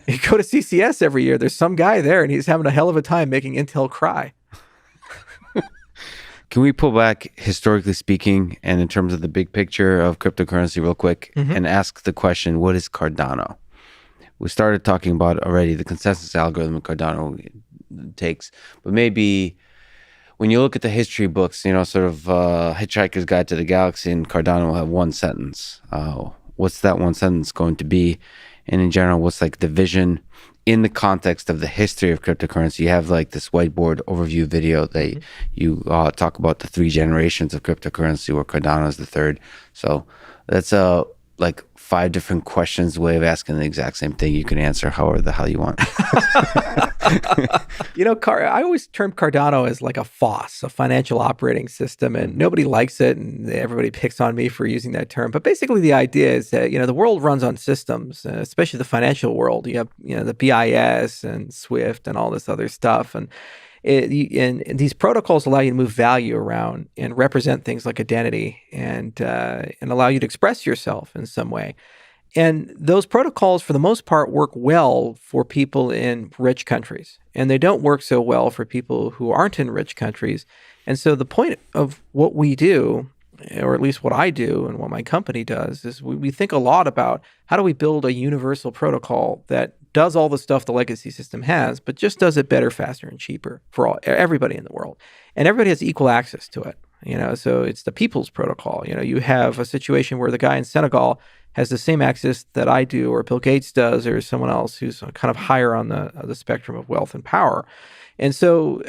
S2: You go to CCS every year, there's some guy there and he's having a hell of a time making Intel cry.
S1: Can we pull back, historically speaking, and in terms of the big picture of cryptocurrency real quick, and ask the question, what is Cardano? We started talking about already the consensus algorithm Cardano takes, but maybe when you look at the history books, you know, sort of Hitchhiker's Guide to the Galaxy and Cardano will have one sentence. What's that one sentence going to be? And in general, what's like the vision in the context of the history of cryptocurrency? You have like this whiteboard overview video that you talk about the 3 generations of cryptocurrency, where Cardano is the 3rd. So that's like 5 different questions way of asking the exact same thing. You can answer however the hell you want.
S2: I always term Cardano as like a FOSS, a financial operating system, and nobody likes it, and everybody picks on me for using that term. But basically, the idea is that the world runs on systems, especially the financial world. You have the BIS and SWIFT and all this other stuff, and these protocols allow you to move value around and represent things like identity and allow you to express yourself in some way. And those protocols, for the most part, work well for people in rich countries, and they don't work so well for people who aren't in rich countries. And so the point of what we do, or at least what I do and what my company does, is we think a lot about how do we build a universal protocol that does all the stuff the legacy system has, but just does it better, faster, and cheaper for everybody in the world. And everybody has equal access to it. So it's the people's protocol. You have a situation where the guy in Senegal has the same access that I do, or Bill Gates does, or someone else who's kind of higher on the spectrum of wealth and power. And so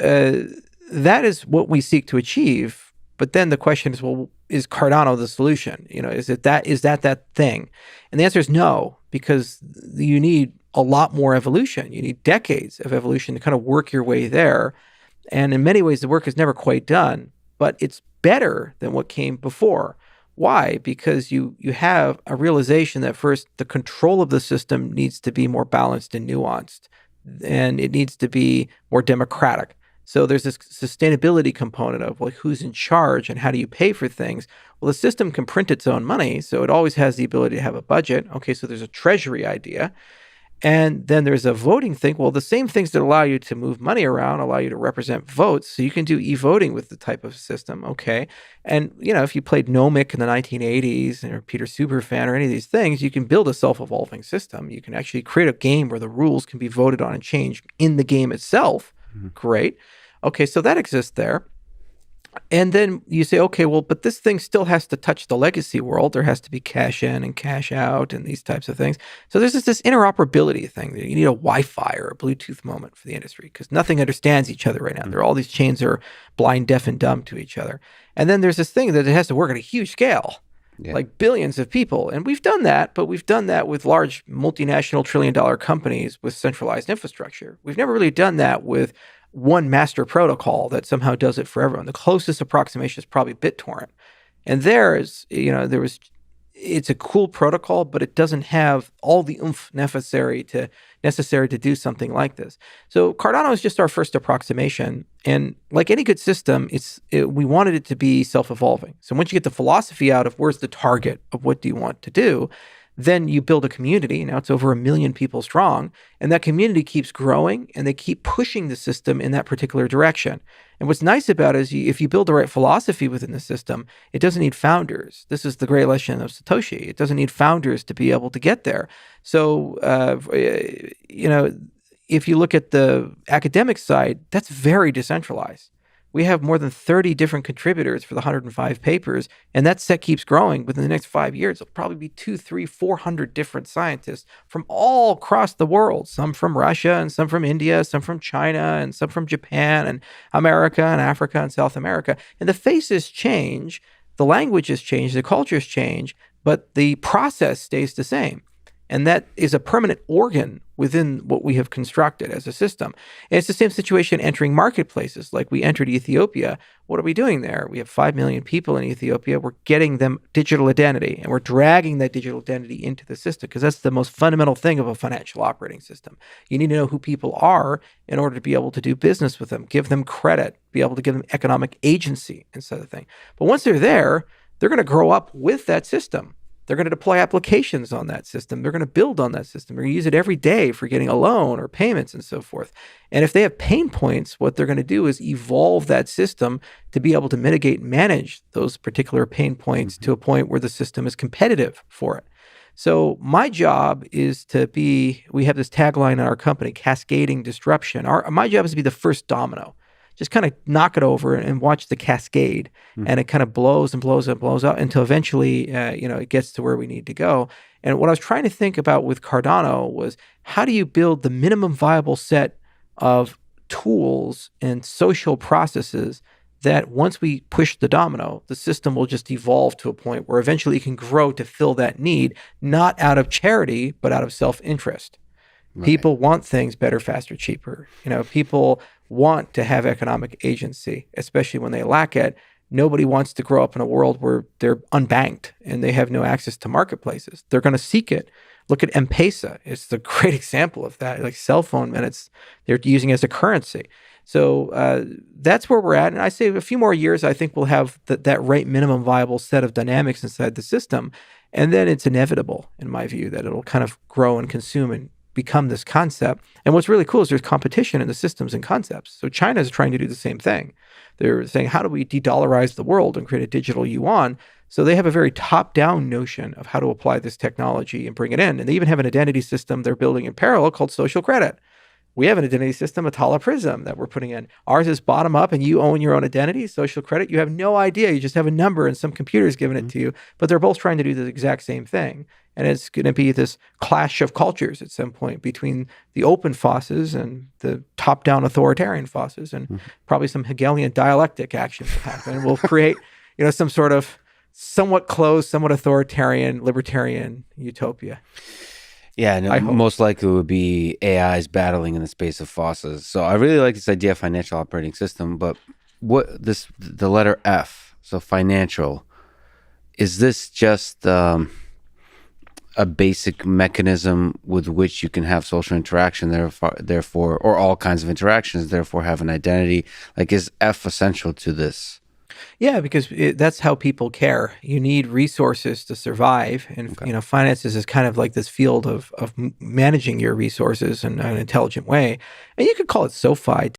S2: that is what we seek to achieve. But then the question is, well, is Cardano the solution? Is that thing? And the answer is no, because you need a lot more evolution. You need decades of evolution to kind of work your way there. And in many ways, the work is never quite done, but it's better than what came before. Why? Because you have a realization that first, the control of the system needs to be more balanced and nuanced, and it needs to be more democratic. So there's this sustainability component of like who's in charge and how do you pay for things. Well, the system can print its own money, so it always has the ability to have a budget. Okay, so there's a treasury idea. And then there's a voting thing. Well, the same things that allow you to move money around allow you to represent votes. So you can do e-voting with the type of system. Okay. And, if you played Nomic in the 1980s or Peter Superfan or any of these things, you can build a self-evolving system. You can actually create a game where the rules can be voted on and changed in the game itself. Mm-hmm. Great. Okay. So that exists there. And then you say, okay, well, but this thing still has to touch the legacy world. There has to be cash in and cash out and these types of things. So there's this interoperability thing. You need a Wi-Fi or a Bluetooth moment for the industry because nothing understands each other right now. There are all these chains that are blind, deaf, and dumb to each other. And then there's this thing that it has to work at a huge scale, like billions of people. And we've done that, but we've done that with large multinational trillion-dollar companies with centralized infrastructure. We've never really done that with one master protocol that somehow does it for everyone. The closest approximation is probably BitTorrent. And it's a cool protocol, but it doesn't have all the oomph necessary to do something like this. So Cardano is just our first approximation. And like any good system, we wanted it to be self-evolving. So once you get the philosophy out of where's the target of what do you want to do, then you build a community. Now it's over 1 million people strong, and that community keeps growing, and they keep pushing the system in that particular direction. And what's nice about it is if you build the right philosophy within the system, it doesn't need founders. This is the great lesson of Satoshi. It doesn't need founders to be able to get there. So, if you look at the academic side, that's very decentralized. We have more than 30 different contributors for the 105 papers, and that set keeps growing. Within the next 5 years, it'll probably be 200, 300, 400 different scientists from all across the world, some from Russia and some from India, some from China and some from Japan and America and Africa and South America. And the faces change, the languages change, the cultures change, but the process stays the same. And that is a permanent organ within what we have constructed as a system. And it's the same situation entering marketplaces. Like we entered Ethiopia. What are we doing there? We have 5 million people in Ethiopia. We're getting them digital identity, and we're dragging that digital identity into the system because that's the most fundamental thing of a financial operating system. You need to know who people are in order to be able to do business with them, give them credit, be able to give them economic agency instead of thing. But once they're there, they're going to grow up with that system. They're going to deploy applications on that system. They're going to build on that system. They're going to use it every day for getting a loan or payments and so forth. And if they have pain points, what they're going to do is evolve that system to be able to mitigate and manage those particular pain points to a point where the system is competitive for it. So my job is we have this tagline in our company, cascading disruption. My job is to be the first domino, just kind of knock it over and watch the cascade. And it kind of blows and blows and blows out until eventually, it gets to where we need to go. And what I was trying to think about with Cardano was, how do you build the minimum viable set of tools and social processes that once we push the domino, the system will just evolve to a point where eventually it can grow to fill that need, not out of charity, but out of self-interest. Right. People want things better, faster, cheaper. People want to have economic agency, especially when they lack it. Nobody wants to grow up in a world where they're unbanked and they have no access to marketplaces. They're going to seek it. Look at M-Pesa. It's the great example of that, like cell phone minutes. They're using it as a currency. So that's where we're at. And I say a few more years, I think we'll have that right minimum viable set of dynamics inside the system. And then it's inevitable, in my view, that it'll kind of grow and consume and become this concept. And what's really cool is there's competition in the systems and concepts. So China is trying to do the same thing. They're saying, how do we de-dollarize the world and create a digital yuan? So they have a very top-down notion of how to apply this technology and bring it in. And they even have an identity system they're building in parallel called social credit. We have an identity system, Atala Prism, that we're putting in. Ours is bottom up, and you own your own identity. Social credit, you have no idea. You just have a number, and some computer's giving it to you. But they're both trying to do the exact same thing. And it's going to be this clash of cultures at some point between the open fosses and the top-down authoritarian fosses, and probably some Hegelian dialectic action will happen. And we'll create, some sort of somewhat closed, somewhat authoritarian, libertarian utopia.
S1: Yeah, no, most likely it would be AIs battling in the space of fosses. So I really like this idea of financial operating system, but the letter F, so financial, is this just a basic mechanism with which you can have social interaction, therefore, or all kinds of interactions, therefore have an identity? Like, is F essential to this?
S2: Yeah, because that's how people care. You need resources to survive. And, finances is kind of like this field of managing your resources in an intelligent way. And you could call it SoFi